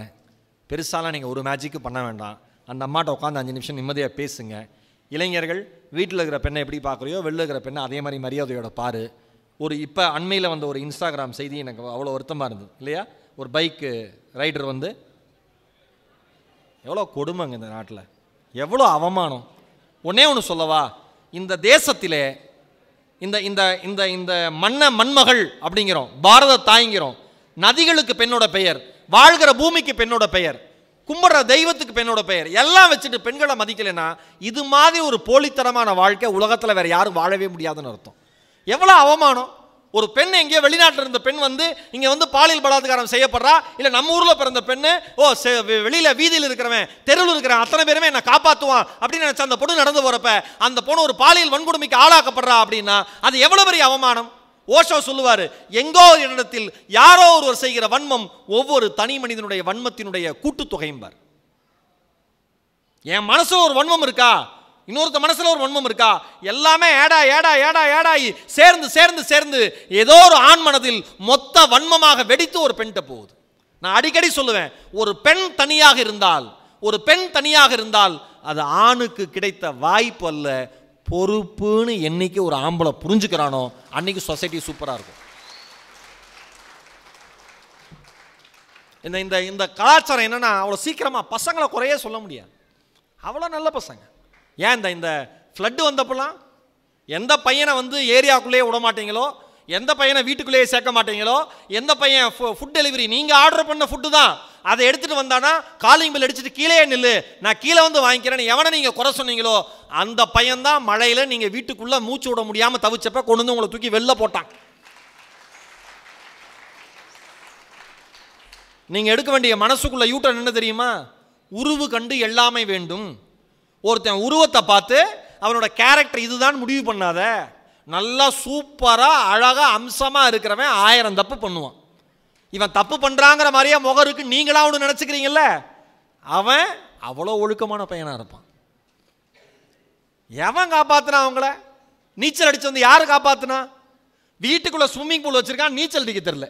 [SPEAKER 1] பெருசாலாம் நீங்கள் ஒரு மேஜிக்கு பண்ண வேண்டாம். அந்த அம்மாட்ட உட்காந்து 5 நிமிஷம் நிம்மதியாக பேசுங்க. இளைஞர்கள் வீட்டில் இருக்கிற பெண்ணை எப்படி பார்க்குறியோ வெளில இருக்கிற பெண்ணை அதே மாதிரி மரியாதையோட பாரு. இப்போ அண்மையில் வந்த ஒரு இன்ஸ்டாகிராம் செய்தி எனக்கு அவ்வளோ வருத்தமாக இருந்தது இல்லையா? ஒரு பைக்கு ரைடர் வந்து, எவ்வளோ கொடுமைங்க இந்த நாட்டில், எவ்வளோ அவமானம். ஒன்னே ஒன்று சொல்லவா, இந்த தேசத்திலே இந்த இந்த இந்த இந்த மண்மகள் அப்படிங்கிறோம், பாரத தாய்ங்கிறோம். நதிகளுக்கு பெண்ணோட பெயர், வாழ்கிற பூமிக்கு பெண்ணோட பெயர், கும்பிடுற தெய்வத்துக்கு பெண்ணோட பெயர், எல்லாம் வச்சுட்டு பெண்களை மதிக்கலைன்னா இது மாதிரி ஒரு போலித்தனமான வாழ்க்கை உலகத்தில் வேற யாரும் வாழவே முடியாதுன்னு அர்த்தம். எவ்வளோ அவமானம். ஒரு பெண் எங்கேயோ வெளிநாட்டில் இருந்த பெண் வந்து இங்கே வந்து பாலியல் பலாத்காரம் செய்யப்படுறா, இல்லை நம்ம ஊரில் பிறந்த பெண்ணு, வெளியில் வீதியில் இருக்கிறவன், தெருவில் இருக்கிறவன் அத்தனை பேருமே என்னை காப்பாற்றுவான் அப்படின்னு நினச்சா அந்த பொண்ணு நடந்து போகிறப்ப அந்த பொண்ணு ஒரு பாலியல் வன்கொடுமைக்கு ஆளாக்கப்படுறா அப்படின்னா அது எவ்வளோ பெரிய அவமானம். ஓஷோ சொல்லுவார், எங்கோ ஒரு இடத்தில் யாரோ ஒருவர் செய்கிற வன்மம் ஒவ்வொரு தனி மனிதனுடைய வன்மத்தினுடைய கூட்டுத்தொகையும்பார். என் மனசுல ஒரு வன்மம் இருக்கா, இன்னொருத்த மனசுல ஒரு வன்மம் இருக்கா, எல்லாமே ஏடா ஏடா ஏடா ஏடாயி சேர்ந்து சேர்ந்து சேர்ந்து ஏதோ ஒரு ஆண் மனதில் மொத்த வன்மமாக வெடித்து ஒரு பெண்கிட்ட போகுது. நான் அடிக்கடி சொல்லுவேன், ஒரு பெண் தனியாக இருந்தால் அது ஆணுக்கு கிடைத்த வாய்ப்பு அல்ல, பொறுப்புன்னு என்னைக்கு ஒரு ஆம்பளை புரிஞ்சுக்கிறானோ அன்னைக்கு சொசைட்டி சூப்பராக இருக்கும். இந்த இந்த இந்த கலாச்சாரம் என்னன்னா, அவ்வளோ சீக்கிரமாக பசங்களை குறையே சொல்ல முடியாது, அவ்வளோ நல்ல பசங்க. ஏன் இந்த ஃப்ளட்டு வந்தப்பெல்லாம் எந்த பையனை வந்து ஏரியாவுக்குள்ளேயே விட மாட்டீங்களோ, எந்த பையனை வீட்டுக்குள்ளேயே சேர்க்க மாட்டீங்களோ, எந்த பையன் ஃபுட் டெலிவரி நீங்கள் ஆர்டர் பண்ண ஃபுட்டு தான் அதை எடுத்துகிட்டு வந்தானா காலிங் பெல் அடிச்சுட்டு கீழே நில்லு, நான் கீழே வந்து வாங்கிக்கிறேன்னு எவனை நீங்கள் குறை சொன்னீங்களோ அந்த பையன்தான் மழையில் நீங்கள் வீட்டுக்குள்ளே மூச்சு விட முடியாமல் தவிச்சப்ப கொண்டு வந்து உங்களை தூக்கி வெளில போட்டான். நீங்கள் எடுக்க வேண்டிய மனசுக்குள்ள யூட்டன் என்ன தெரியுமா? உருவு கண்டு எல்லாமே வேண்டும். ஒருத்தன் உருவத்தை பார்த்து அவனோட கேரக்டர் இதுதான் முடிவு பண்ணாத. நல்லா சூப்பராக அழகாக அம்சமாக இருக்கிறவன் 1000 தப்பு பண்ணுவான். இவன் தப்பு பண்ணுறாங்கிற மாதிரியே முகம் இருக்கு நீங்களா ஒன்று நினச்சிக்கிறீங்கல்ல, அவன் அவ்வளோ ஒழுக்கமான பையனாக இருப்பான். எவன் காப்பாற்றினா அவங்கள? நீச்சல் அடிச்சு வந்து யார் காப்பாற்றினா? வீட்டுக்குள்ளே ஸ்விம்மிங் பூல் வச்சுருக்கான், நீச்சல் அடிக்க தெரியல.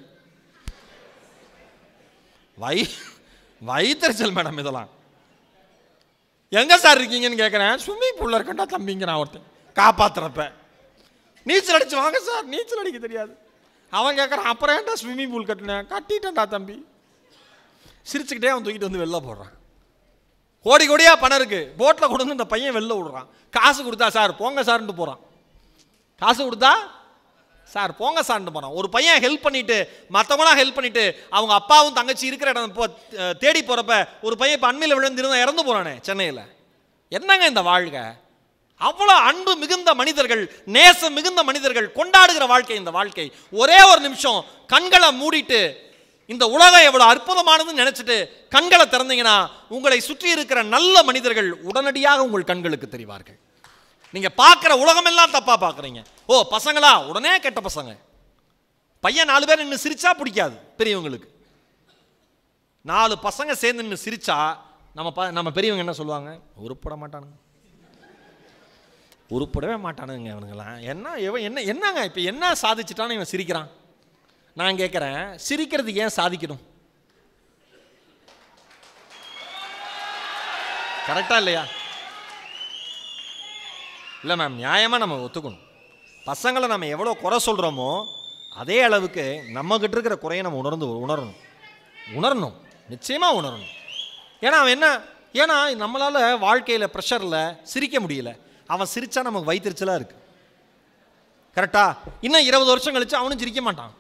[SPEAKER 1] வயிற்றுச்சல் மேடம் இதெல்லாம். எங்கே சார் இருக்கீங்கன்னு கேட்குறேன், ஸ்விம்மிங் பூலில் இருக்கண்டா தம்பிங்கிறான் ஒருத்தன் காப்பாற்றுறப்ப. நீச்சல் அடிச்சு வாங்க சார், நீச்சல் அடிக்க தெரியாது. அவன் கேட்குறான், அப்புறம் ஏன்டா ஸ்விம்மிங் பூல் கட்டினேன்? கட்டிட்டேன்டா தம்பி. சிரிச்சுக்கிட்டே அவன் தூக்கிட்டு வந்து வெளில போடுறான். கோடி கோடியாக பணம் இருக்குது, போட்டில் கொண்டு வந்து இந்த பையன் வெளில விடுறான். காசு கொடுத்தா சார் போங்க சார்ன்ட்டு போகிறான். காசு கொடுத்தா சார் போங்க சார்ன்ட்டு போகிறான். ஒரு பையன் ஹெல்ப் பண்ணிவிட்டு மற்றவங்களாம் ஹெல்ப் பண்ணிவிட்டு அவங்க அப்பாவும் தங்கச்சி இருக்கிற இடம் தேடி போகிறப்ப ஒரு பையன் இப்போ அண்மையில் விழுந்திருந்தா இறந்து போகிறானே சென்னையில். என்னங்க இந்த வாழ்க்கை? அவ்வளோ அன்பு மிகுந்த மனிதர்கள், நேசம் மிகுந்த மனிதர்கள் கொண்டாடுகிற வாழ்க்கை இந்த வாழ்க்கை. ஒரே ஒரு நிமிஷம் கண்களை மூடிட்டு இந்த உலகம் எவ்வளோ அற்புதமானதுன்னு நினைச்சிட்டு கண்களை திறந்தீங்கன்னா உங்களை சுற்றி இருக்கிற நல்ல மனிதர்கள் உடனடியாக உங்கள் கண்களுக்கு தெரிவார்கள். நீங்க பார்க்குற உலகமெல்லாம் தப்பா பார்க்குறீங்க. ஓ பசங்களா, உடனே கெட்ட பசங்க. பையன் 4 பேர் நின்று சிரிச்சா பிடிக்காது பெரியவங்களுக்கு. 4 பசங்க சேர்ந்து நின்று சிரிச்சா நம்ம பெரியவங்க என்ன சொல்லுவாங்க? உருப்பட மாட்டானுங்க, உருப்படவே மாட்டானுங்க இவனுங்களாம். என்ன என்னங்க இப்போ என்ன சாதிச்சுட்டான்னு இவன் சிரிக்கிறான். நான் கேட்குறேன், சிரிக்கிறது ஏன் சாதிக்கணும்? கரெக்டா இல்லையா? இல்லை மேம், நியாயமாக நம்ம ஒத்துக்கணும். பசங்களை நம்ம எவ்வளோ குறை சொல்கிறோமோ அதே அளவுக்கு நம்மக்கிட்ட இருக்கிற குறையை நம்ம உணரணும், நிச்சயமாக உணரணும். ஏன்னா அவன் என்ன ஏன்னா நம்மளால் வாழ்க்கையில் ப்ரெஷரில் சிரிக்க முடியல. அவன் சிரித்தா நமக்கு வயிற்றுச்சலாக இருக்குது. கரெக்டா? இன்னும் 20 வருஷம் கழிச்சு அவனும் சிரிக்க மாட்டான்.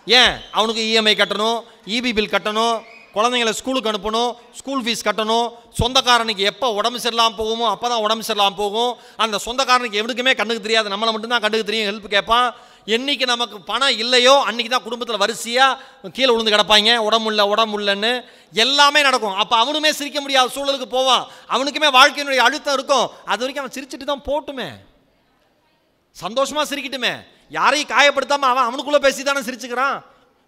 [SPEAKER 1] ஏன்? அவனுக்கு இஎம்ஐ கட்டணும், இபி பில் கட்டணும், குழந்தைங்களை ஸ்கூலுக்கு அனுப்பணும், ஸ்கூல் ஃபீஸ் கட்டணும். சொந்தக்காரனுக்கு எப்போ உடம்பு சரியில்லாமல் போகுமோ அப்போ தான் உடம்பு சரியில்லாமல் போகும். அந்த சொந்தக்காரனுக்கு எவனுக்குமே கண்ணுக்கு தெரியாது, நம்மளை மட்டும்தான் கண்ணுக்கு தெரியும். ஹெல்ப் கேட்பான். என்னைக்கு நமக்கு பணம் இல்லையோ அன்றைக்கி தான் குடும்பத்தில் வரிசையாக கீழே விழுந்து கிடப்பாங்க, உடம்பு இல்லைன்னு எல்லாமே நடக்கும். அப்போ அவனுமே சிரிக்க முடியாத சூழலுக்கு போவான். அவனுக்குமே வாழ்க்கையினுடைய அழுத்தம் இருக்கும். அது வரைக்கும் அவன் சிரிச்சுட்டு தான் போட்டுமே, சந்தோஷமாக சிரிக்கட்டுமே. யாரையும் காயப்படுத்தாமல் அவன் அவனுக்குள்ளே பேசி தானே சிரிச்சுக்கிறான்.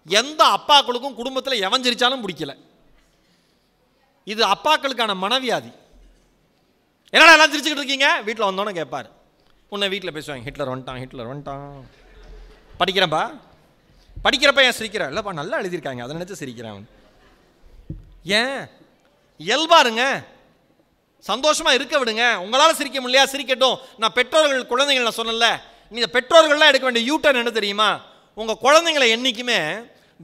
[SPEAKER 1] எந்த அப்பாக்களுக்கும் குடும்பத்தில் எவன் சிரித்தாலும் பிடிக்கல. இது அப்பாக்களுக்கான மனவியாதி. என்னடா எல்லாம் சிரிச்சுக்கிட்டு இருக்கீங்க? வீட்டில் வந்தோன்னே கேட்பார். உன்னை வீட்டில் பேசுவாங்க, ஹிட்லர் வந்துட்டான். படிக்கிறப்ப ஏன் சிரிக்கிறேன்? இல்லைப்பா நல்லா எழுதியிருக்காங்க அதை நினச்சி சிரிக்கிறேன். ஏன்? இயல்பாருங்க, சந்தோஷமாக இருக்க விடுங்க. உங்களால் சிரிக்க முடியலையா? சிரிக்கட்டும். நான் பெற்றோர்கள் குழந்தைகள் நான் சொன்னல, நீங்கள் பெற்றோர்கள்லாம் எடுக்க வேண்டிய யூட்டர்ன் என்ன தெரியுமா? உங்கள் குழந்தைங்களை என்றைக்குமே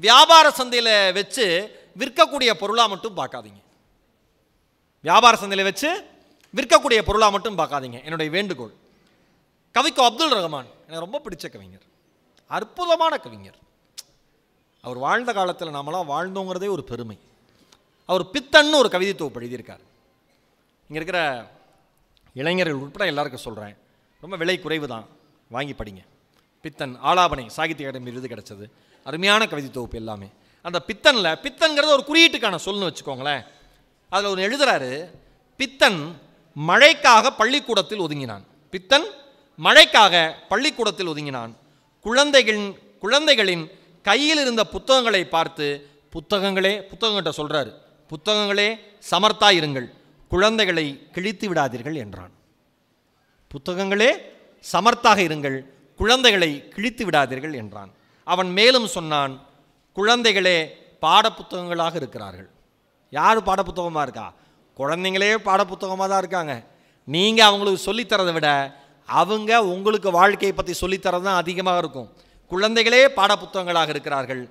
[SPEAKER 1] வியாபார சந்தையில் வச்சு விற்கக்கூடிய பொருளாக மட்டும் பார்க்காதீங்க. வியாபார சந்தையில் வச்சு விற்கக்கூடிய பொருளாக மட்டும் பார்க்காதீங்க. என்னுடைய வேண்டுகோள். கவிக்கோ அப்துல் ரஹ்மான் எனக்கு ரொம்ப பிடிச்ச கவிஞர், அற்புதமான கவிஞர். அவர் வாழ்ந்த காலத்தில் நாமெல்லாம் வாழ்ந்தோங்கிறதே ஒரு பெருமை. அவர் பித்தன்னு ஒரு கவிதை தொகுப்பு எழுதியிருக்கார். இங்கே இருக்கிற இளைஞர்கள் உட்பட எல்லாருக்கும் சொல்கிறேன், ரொம்ப விலை குறைவு தான், வாங்கி படிங்க. பித்தன் ஆலாபனை சாகித்ய அகாடமி விருது கிடைச்சது. அருமையான கவிதை தொகுப்பு எல்லாமே. அந்த பித்தன்கிறது ஒரு குறியீட்டுக்கான சொல்லுன்னு வச்சுக்கோங்களேன். அதில் ஒரு எழுதுறாரு, பித்தன் மழைக்காக பள்ளிக்கூடத்தில் ஒதுங்கினான். பித்தன் மழைக்காக பள்ளிக்கூடத்தில் ஒதுங்கினான். குழந்தைகளின் கையில் இருந்த புத்தகங்களை பார்த்து, புத்தகங்கிட்ட சொல்றாரு, புத்தகங்களே சமர்த்தா இருங்கள், குழந்தைகளை கிழித்து விடாதீர்கள் என்றான். புத்தகங்களே சமர்த்தாக இருங்கள், குழந்தைகளை கிழித்து விடாதீர்கள் என்றான். அவன் மேலும் சொன்னான், குழந்தைகளே பாடப்புத்தகங்களாக இருக்கிறார்கள். யார் பாடப்புத்தகமாக இருக்கா? குழந்தைங்களே பாடப்புத்தகமாக தான் இருக்காங்க. நீங்கள் அவங்களுக்கு சொல்லித்தரதை விட அவங்க உங்களுக்கு வாழ்க்கையை பற்றி சொல்லித்தரது தான் அதிகமாக இருக்கும். குழந்தைகளே பாடப்புத்தகங்களாக இருக்கிறார்கள்.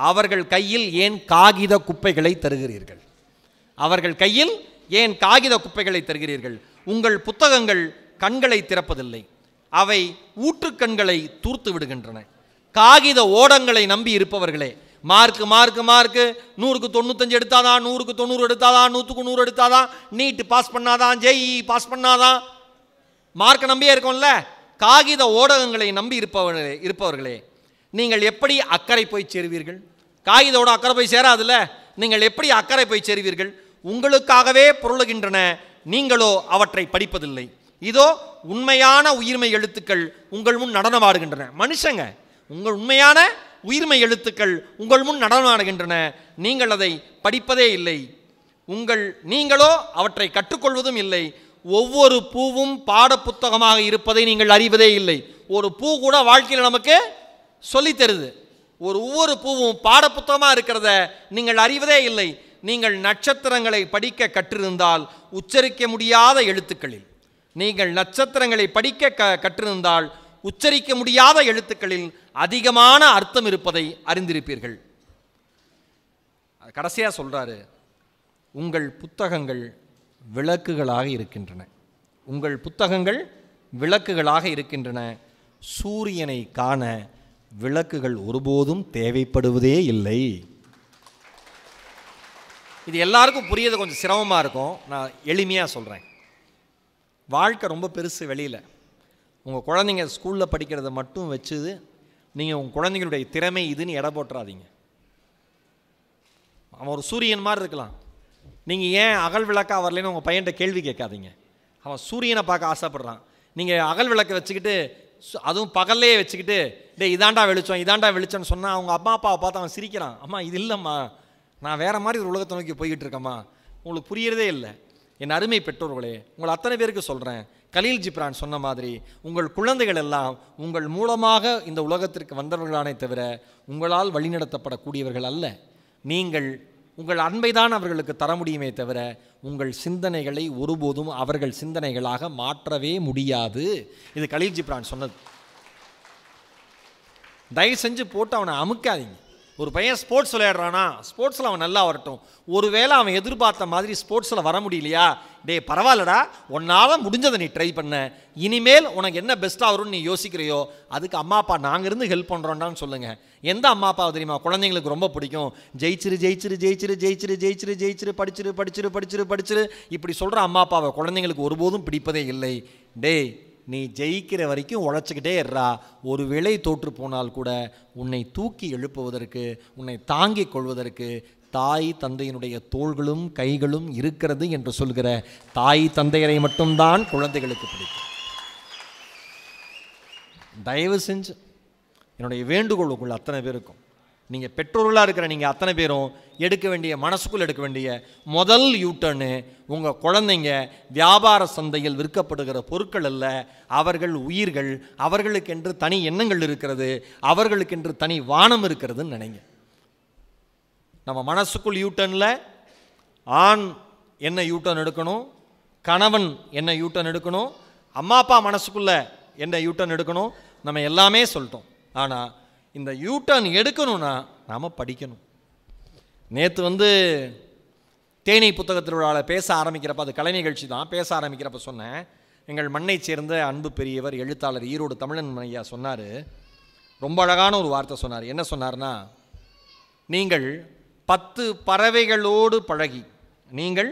[SPEAKER 1] அவர்கள் கையில் ஏன் காகித குப்பைகளை தருகிறீர்கள்? உங்கள் புத்தகங்கள் கண்களை திறப்பதில்லை, அவை ஊற்றுக்கண்களை தூர்த்து விடுகின்றன. காகித ஓடங்களை நம்பி இருப்பவர்களே, மார்க்கு 100க்கு 95 எடுத்தாதான், 100க்கு 90 எடுத்தாதான், 100க்கு 100 எடுத்தாதான், நீட் பாஸ் பண்ணாதான், ஜேஇ பாஸ் பண்ணாதான், மார்க்கை நம்பியே இருக்கும்ல. காகித ஓடகங்களை நம்பி இருப்பவர்களே, நீங்கள் எப்படி அக்கறை போய் சேருவீர்கள்? காகிதோட அக்கறை போய் சேராதுல்ல. நீங்கள் எப்படி அக்கறை போய் சேருவீர்கள்? உங்களுக்காகவே பொருளுகின்றன, நீங்களோ அவற்றை படிப்பதில்லை. இதோ உண்மையான உயிர்மை எழுத்துக்கள் உங்கள் முன் நடனமாடுகின்றன. மனுஷங்க, உங்கள் உண்மையான உயிர்மை எழுத்துக்கள் உங்கள் முன் நடனமாடுகின்றன, நீங்கள் அதை படிப்பதே இல்லை. நீங்களோ அவற்றை கற்றுக்கொள்வதும் இல்லை. ஒவ்வொரு பூவும் பாட புத்தகமாக இருப்பதை நீங்கள் அறிவதே இல்லை. ஒரு பூ கூட வாழ்க்கையில் நமக்கு சொல்லித் தருது. ஒவ்வொரு பூவும் பாட புத்தகமாக இருக்கிறத நீங்கள் அறிவதே இல்லை. நீங்கள் நட்சத்திரங்களை படிக்க கற்றிருந்தால் உச்சரிக்க முடியாத எழுத்துக்களில், உச்சரிக்க முடியாத எழுத்துக்களில் அதிகமான அர்த்தம் இருப்பதை அறிந்திருப்பீர்கள். கடைசியா சொல்றாரு, உங்கள் புத்தகங்கள் விளக்குகளாக இருக்கின்றன. சூரியனை காண விளக்குகள் ஒருபோதும் தேவைப்படுவதே இல்லை. இது எல்லாருக்கும் புரியது கொஞ்சம் சிரமமா இருக்கும். நான் எளிமையா சொல்றேன். வாழ்க்கை ரொம்ப பெருசு. வெளியில உங்கள் குழந்தைங்க ஸ்கூலில் படிக்கிறத மட்டும் வச்சு நீங்கள் உங்கள் குழந்தைங்களுடைய திறமை இதுன்னு எடை போட்டுறாதீங்க. அவன் ஒரு சூரியன் மாதிரி இருக்கலாம். நீங்கள் ஏன் அகல் விளக்கா வரலன்னு உங்கள் பையன்கிட்ட கேள்வி கேட்காதீங்க. அவன் சூரியனை பார்க்க ஆசைப்படுறான். நீங்கள் அகல் விளக்கை வச்சுக்கிட்டு, அதுவும் பகல்லையே வச்சுக்கிட்டு, இதாண்டா வெளிச்சம்னு சொன்னால் அவங்க அம்மா அப்பாவை பார்த்து அவன் சிரிக்கிறான். அம்மா இது இல்லைம்மா, நான் வேறு மாதிரி ஒரு உலகத்தை நோக்கி போய்கிட்டு இருக்கம்மா, உங்களுக்கு புரியறதே இல்லை. என் அருமை பெற்றோர்களே, உங்களை அத்தனை பேருக்கு சொல்கிறேன், கலீல் ஜிப்ரான் சொன்ன மாதிரி உங்கள் குழந்தைகள் எல்லாம் உங்கள் மூலமாக இந்த உலகத்திற்கு வந்தவர்களானே தவிர உங்களால் வழிநடத்தப்படக்கூடியவர்கள் அல்ல. நீங்கள் உங்கள் அன்பை தான் அவர்களுக்கு தர முடியுமே தவிர உங்கள் சிந்தனைகளை ஒருபோதும் அவர்கள் சிந்தனைகளாக மாற்றவே முடியாது. இது கலீல் ஜிப்ரான் சொன்னது. தயவு செஞ்சு போட்டு அவனை அமுக்காதீங்க. ஒரு பையன் ஸ்போர்ட்ஸ் விளையாடுறானா, ஸ்போர்ட்ஸில் அவன் நல்லா வரட்டும். ஒருவேளை அவன் எதிர்பார்த்த மாதிரி ஸ்போர்ட்ஸில் வர முடியலையா, டே பரவாயில்லடா, உன்னால் முடிஞ்சதை நீ ட்ரை பண்ண, இனிமேல் உனக்கு என்ன பெஸ்ட்டாக வரும்னு நீ யோசிக்கிறியோ அதுக்கு அம்மா அப்பா நாங்கள் இருந்து ஹெல்ப் பண்ணுறோண்டான்னு சொல்லுங்கள். எந்த அம்மா அப்பாவை தெரியுமா குழந்தைங்களுக்கு ரொம்ப பிடிக்கும்? ஜெயிச்சிரு ஜெயிச்சிரு ஜெயிச்சிரு ஜெயிச்சிரு ஜெயிச்சிரு ஜெயிச்சிரு படிச்சிரு படிச்சிரு படிச்சிரு படிச்சிரு இப்படி சொல்கிற அம்மா அப்பாவை குழந்தைங்களுக்கு ஒருபோதும் பிடிப்பதே இல்லை. டே நீ ஜெயிக்கிற வரைக்கும் உழைச்சிக்கிட்டே இருறா, ஒரு வேளை தோற்று போனால் கூட உன்னை தூக்கி எழுப்புவதற்கு, உன்னை தாங்கிக் கொள்வதற்கு தாய் தந்தையினுடைய தோள்களும் கைகளும் இருக்கிறது என்று சொல்கிற தாய் தந்தையரை மட்டும்தான் குழந்தைகளுக்கு பிடிக்கும். தயவு செஞ்சு என்னுடைய வேண்டுகோள் உங்கள் அத்தனை பேருக்கும், நீங்கள் பெற்றோர்களாக இருக்கிற நீங்கள் அத்தனை பேரும் எடுக்க வேண்டிய, மனசுக்குள் எடுக்க வேண்டிய முதல் யூட்டர்னு, உங்கள் குழந்தைங்க வியாபார சந்தையில் விற்கப்படுகிற பொருட்கள் அல்ல, அவர்கள் உயிர்கள். அவர்களுக்கென்று தனி எண்ணங்கள் இருக்கிறது, அவர்களுக்கென்று தனி வானம் இருக்கிறதுன்னு நினைங்க. நம்ம மனசுக்குள் யூட்டர்னில் ஆண் என்ன யூட்டர்ன் எடுக்கணும், கணவன் என்ன யூட்டர்ன் எடுக்கணும், அம்மா அப்பா மனசுக்குள்ளே என்ன யூட்டர்ன் எடுக்கணும், நம்ம எல்லாமே சொல்லிட்டோம். ஆனால் இந்த யூட்டர்ன் எடுக்கணும்னா நாம் படிக்கணும். நேற்று தேனி புத்தக திருவிழாவில் பேச ஆரம்பிக்கிறப்ப, அது கலை நிகழ்ச்சி தான், பேச ஆரம்பிக்கிறப்ப சொன்னேன், எங்கள் மண்ணை சேர்ந்த அன்பு பெரியவர் எழுத்தாளர் ஈரோடு தமிழன் ஐயா சொன்னார், ரொம்ப அழகான ஒரு வார்த்தை சொன்னார். என்ன சொன்னார்னா, நீங்கள் 10 பறவைகளோடு பழகி, நீங்கள்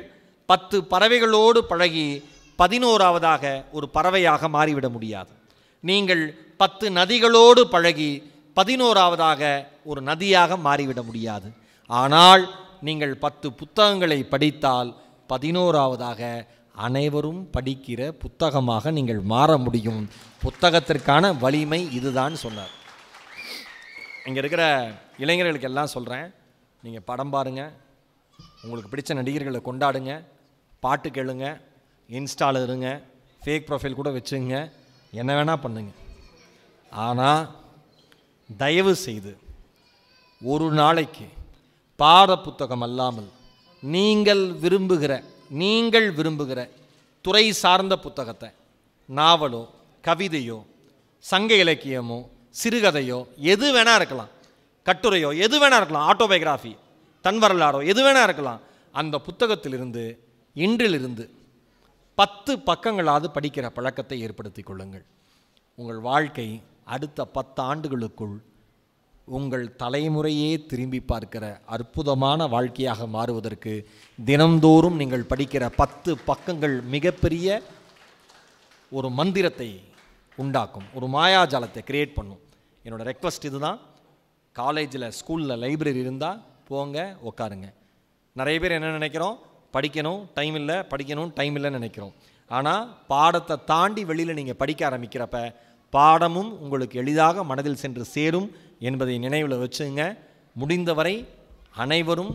[SPEAKER 1] 10 பறவைகளோடு பழகி 11ஆவதாக ஒரு பறவையாக மாறிவிட முடியாது. நீங்கள் 10 நதிகளோடு பழகி 11ஆவதாக ஒரு நதியாக மாறிவிட முடியாது. ஆனால் நீங்கள் 10 புத்தகங்களை படித்தால் 11ஆவதாக அனைவரும் படிக்கிற புத்தகமாக நீங்கள் மாற முடியும். புத்தகத்திற்கான வலிமை இதுதான் சொன்னார். இங்கே இருக்கிற இளைஞர்களுக்கு எல்லாம் சொல்கிறேன், நீங்கள் படம் பாருங்கள், உங்களுக்கு பிடிச்ச நடிகர்களை கொண்டாடுங்க, பாட்டு கேளுங்க, இன்ஸ்டாவில் இருங்க, ஃபேக் ப்ரொஃபைல் கூட வச்சுங்க, என்ன வேணால் பண்ணுங்க. ஆனால் தயவு செய்து ஒரு நாளைக்கு பாட புத்தகம் அல்லாமல் நீங்கள் விரும்புகிற துறை சார்ந்த புத்தகத்தை, நாவலோ கவிதையோ சங்க இலக்கியமோ சிறுகதையோ எது வேணா இருக்கலாம், கட்டுரையோ எது வேணா இருக்கலாம், ஆட்டோபயோகிராஃபி தன் வரலாறோ எது வேணா இருக்கலாம், அந்த புத்தகத்திலிருந்து இன்றிலிருந்து 10 பக்கங்களாவது படிக்கிற பழக்கத்தை ஏற்படுத்தி கொள்ளுங்கள். உங்கள் வாழ்க்கை அடுத்த 10 ஆண்டுகளுக்குள் உங்கள் தலைமுறையே திரும்பி பார்க்கிற அற்புதமான வாழ்க்கையாக மாறுவதற்கு தினந்தோறும் நீங்கள் படிக்கிற 10 பக்கங்கள் மிகப்பெரிய ஒரு மந்திரத்தை உண்டாக்கும், ஒரு மாயாஜாலத்தை கிரியேட் பண்ணும். என்னோடய ரெக்வஸ்ட் இதுதான். காலேஜில் ஸ்கூலில் லைப்ரரி இருந்தால் போங்க, உட்காருங்க. நிறைய பேர் என்ன நினைக்கிறோம், படிக்கணும் டைம் இல்லை, படிக்கணும் டைம் இல்லைன்னு நினைக்கிறோம். ஆனால் பாடத்தை தாண்டி வெளியில் நீங்கள் படிக்க ஆரம்பிக்கிறப்ப பாடமும் உங்களுக்கு எளிதாக மனதில் சென்று சேரும் என்பதை நினைவில் வச்சுங்க. முடிந்தவரை அனைவரும்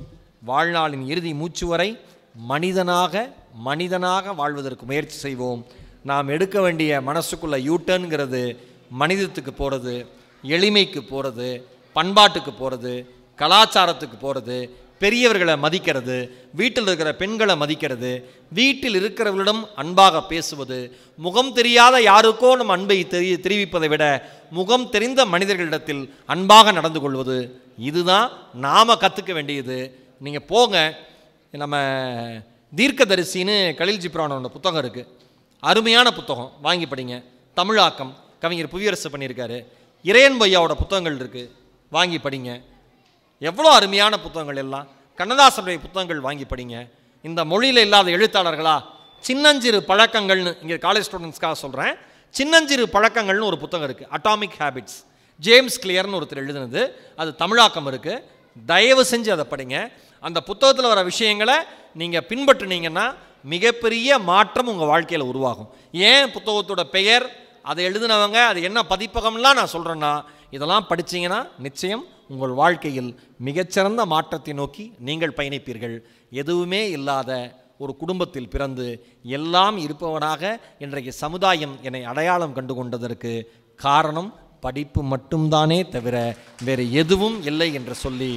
[SPEAKER 1] வாழ்நாளின் இறுதி மூச்சு வரை மனிதனாக வாழ்வதற்கு முயற்சி செய்வோம். நாம் எடுக்க வேண்டிய மனசுக்குள்ள யூட்டர்ன்கிறது மனிதத்துக்கு போகிறது, எளிமைக்கு போகிறது, பண்பாட்டுக்கு போகிறது, கலாச்சாரத்துக்கு போகிறது, பெரியவர்களை மதிக்கிறது, வீட்டில் இருக்கிற பெண்களை மதிக்கிறது, வீட்டில் இருக்கிறவர்களிடம் அன்பாக பேசுவது, முகம் தெரியாத யாருக்கோ நம் அன்பை தெரிவிப்பதை விட முகம் தெரிந்த மனிதர்களிடத்தில் அன்பாக நடந்து கொள்வது, இதுதான் நாம் கற்றுக்க வேண்டியது. நீங்கள் போங்க, நம்ம தீர்க்கதரிசின்னு கலில் ஜிப்ரானோட புத்தகம் இருக்குது, அருமையான புத்தகம், வாங்கி படிங்க. தமிழாக்கம் கவிஞர் புவியரசு பண்ணியிருக்காரு. இறையன் பையாவோட புத்தகங்கள் இருக்குது, வாங்கி படிங்க. எவ்வளோ அருமையான புத்தகங்கள் எல்லாம். கண்ணதாசனுடைய புத்தகங்கள் வாங்கி படிங்க. இந்த மொழியில் இல்லாத எழுத்தாளர்களா, சின்னஞ்சிறு பழக்கங்கள்னு, இங்கே காலேஜ் ஸ்டூடெண்ட்ஸ்க்காக சொல்கிறேன், சின்னஞ்சிறு பழக்கங்கள்னு ஒரு புத்தகம் இருக்குது, அட்டாமிக் ஹேபிட்ஸ், ஜேம்ஸ் கிளியர்னு ஒருத்தர் எழுதுனது, அது தமிழாக்கம் இருக்குது. தயவு செஞ்சு அதை படிங்க. அந்த புத்தகத்தில் வர விஷயங்களை நீங்கள் பின்பற்றினீங்கன்னா மிகப்பெரிய மாற்றம் உங்கள் வாழ்க்கையில் உருவாகும். ஏன் புத்தகத்தோட பெயர், அதை எழுதினவங்க, அது என்ன பதிப்பகம்லாம் நான் சொல்கிறேன்னா, இதெல்லாம் படித்தீங்கன்னா நிச்சயம் உங்கள் வாழ்க்கையில் மிகச்சிறந்த மாற்றத்தை நோக்கி நீங்கள் பயணிப்பீர்கள். எதுவுமே இல்லாத ஒரு குடும்பத்தில் பிறந்து எல்லாம் இருப்பவனாக இன்றைக்கு சமுதாயம் என்னை அடையாளம் கண்டு கொண்டதற்கு காரணம் படிப்பு மட்டும்தானே தவிர வேறு எதுவும் இல்லை என்று சொல்லி,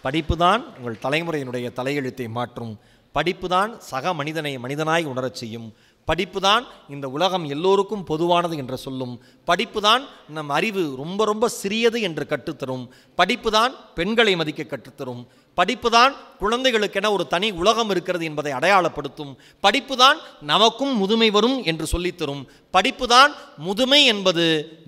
[SPEAKER 1] படிப்பு தான் உங்கள் தலைமுறையினுடைய தலையெழுத்தை மாற்றும், படிப்பு தான் சக மனிதனை மனிதனாய் உணரச் செய்யும், படிப்பு தான் இந்த உலகம் எல்லோருக்கும் பொதுவானது என்று சொல்லும். படிப்பு தான் நம் அறிவு ரொம்ப ரொம்ப சிறியது என்று கற்றுத்தரும். படிப்பு தான் பெண்களை மதிக்க கற்றுத்தரும். படிப்பு தான் குழந்தைகளுக்கென ஒரு தனி உலகம் இருக்கிறது என்பதை அடையாளப்படுத்தும். படிப்பு தான் நமக்கும் முதுமை வரும் என்று சொல்லித்தரும். படிப்பு தான் முதுமை என்பது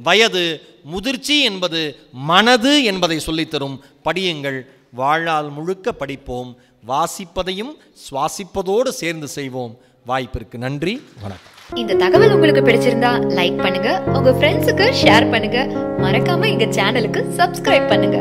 [SPEAKER 1] வயது, முதிர்ச்சி என்பது மனது என்பதை சொல்லித்தரும். படியுங்கள், வாழ்நாள் முழுக்க படிப்போம். வாசிப்பதையும் சுவாசிப்பதோடு சேர்ந்து செய்வோம். வாய்ப்பிற்கு நன்றி, வணக்கம்.
[SPEAKER 2] இந்த தகவல் உங்களுக்கு பிடிச்சிருந்தா லைக் பண்ணுங்க, உங்க ஃப்ரெண்ட்ஸுக்கு ஷேர் பண்ணுங்க, மறக்காம எங்க சேனலுக்கு சப்ஸ்கிரைப் பண்ணுங்க.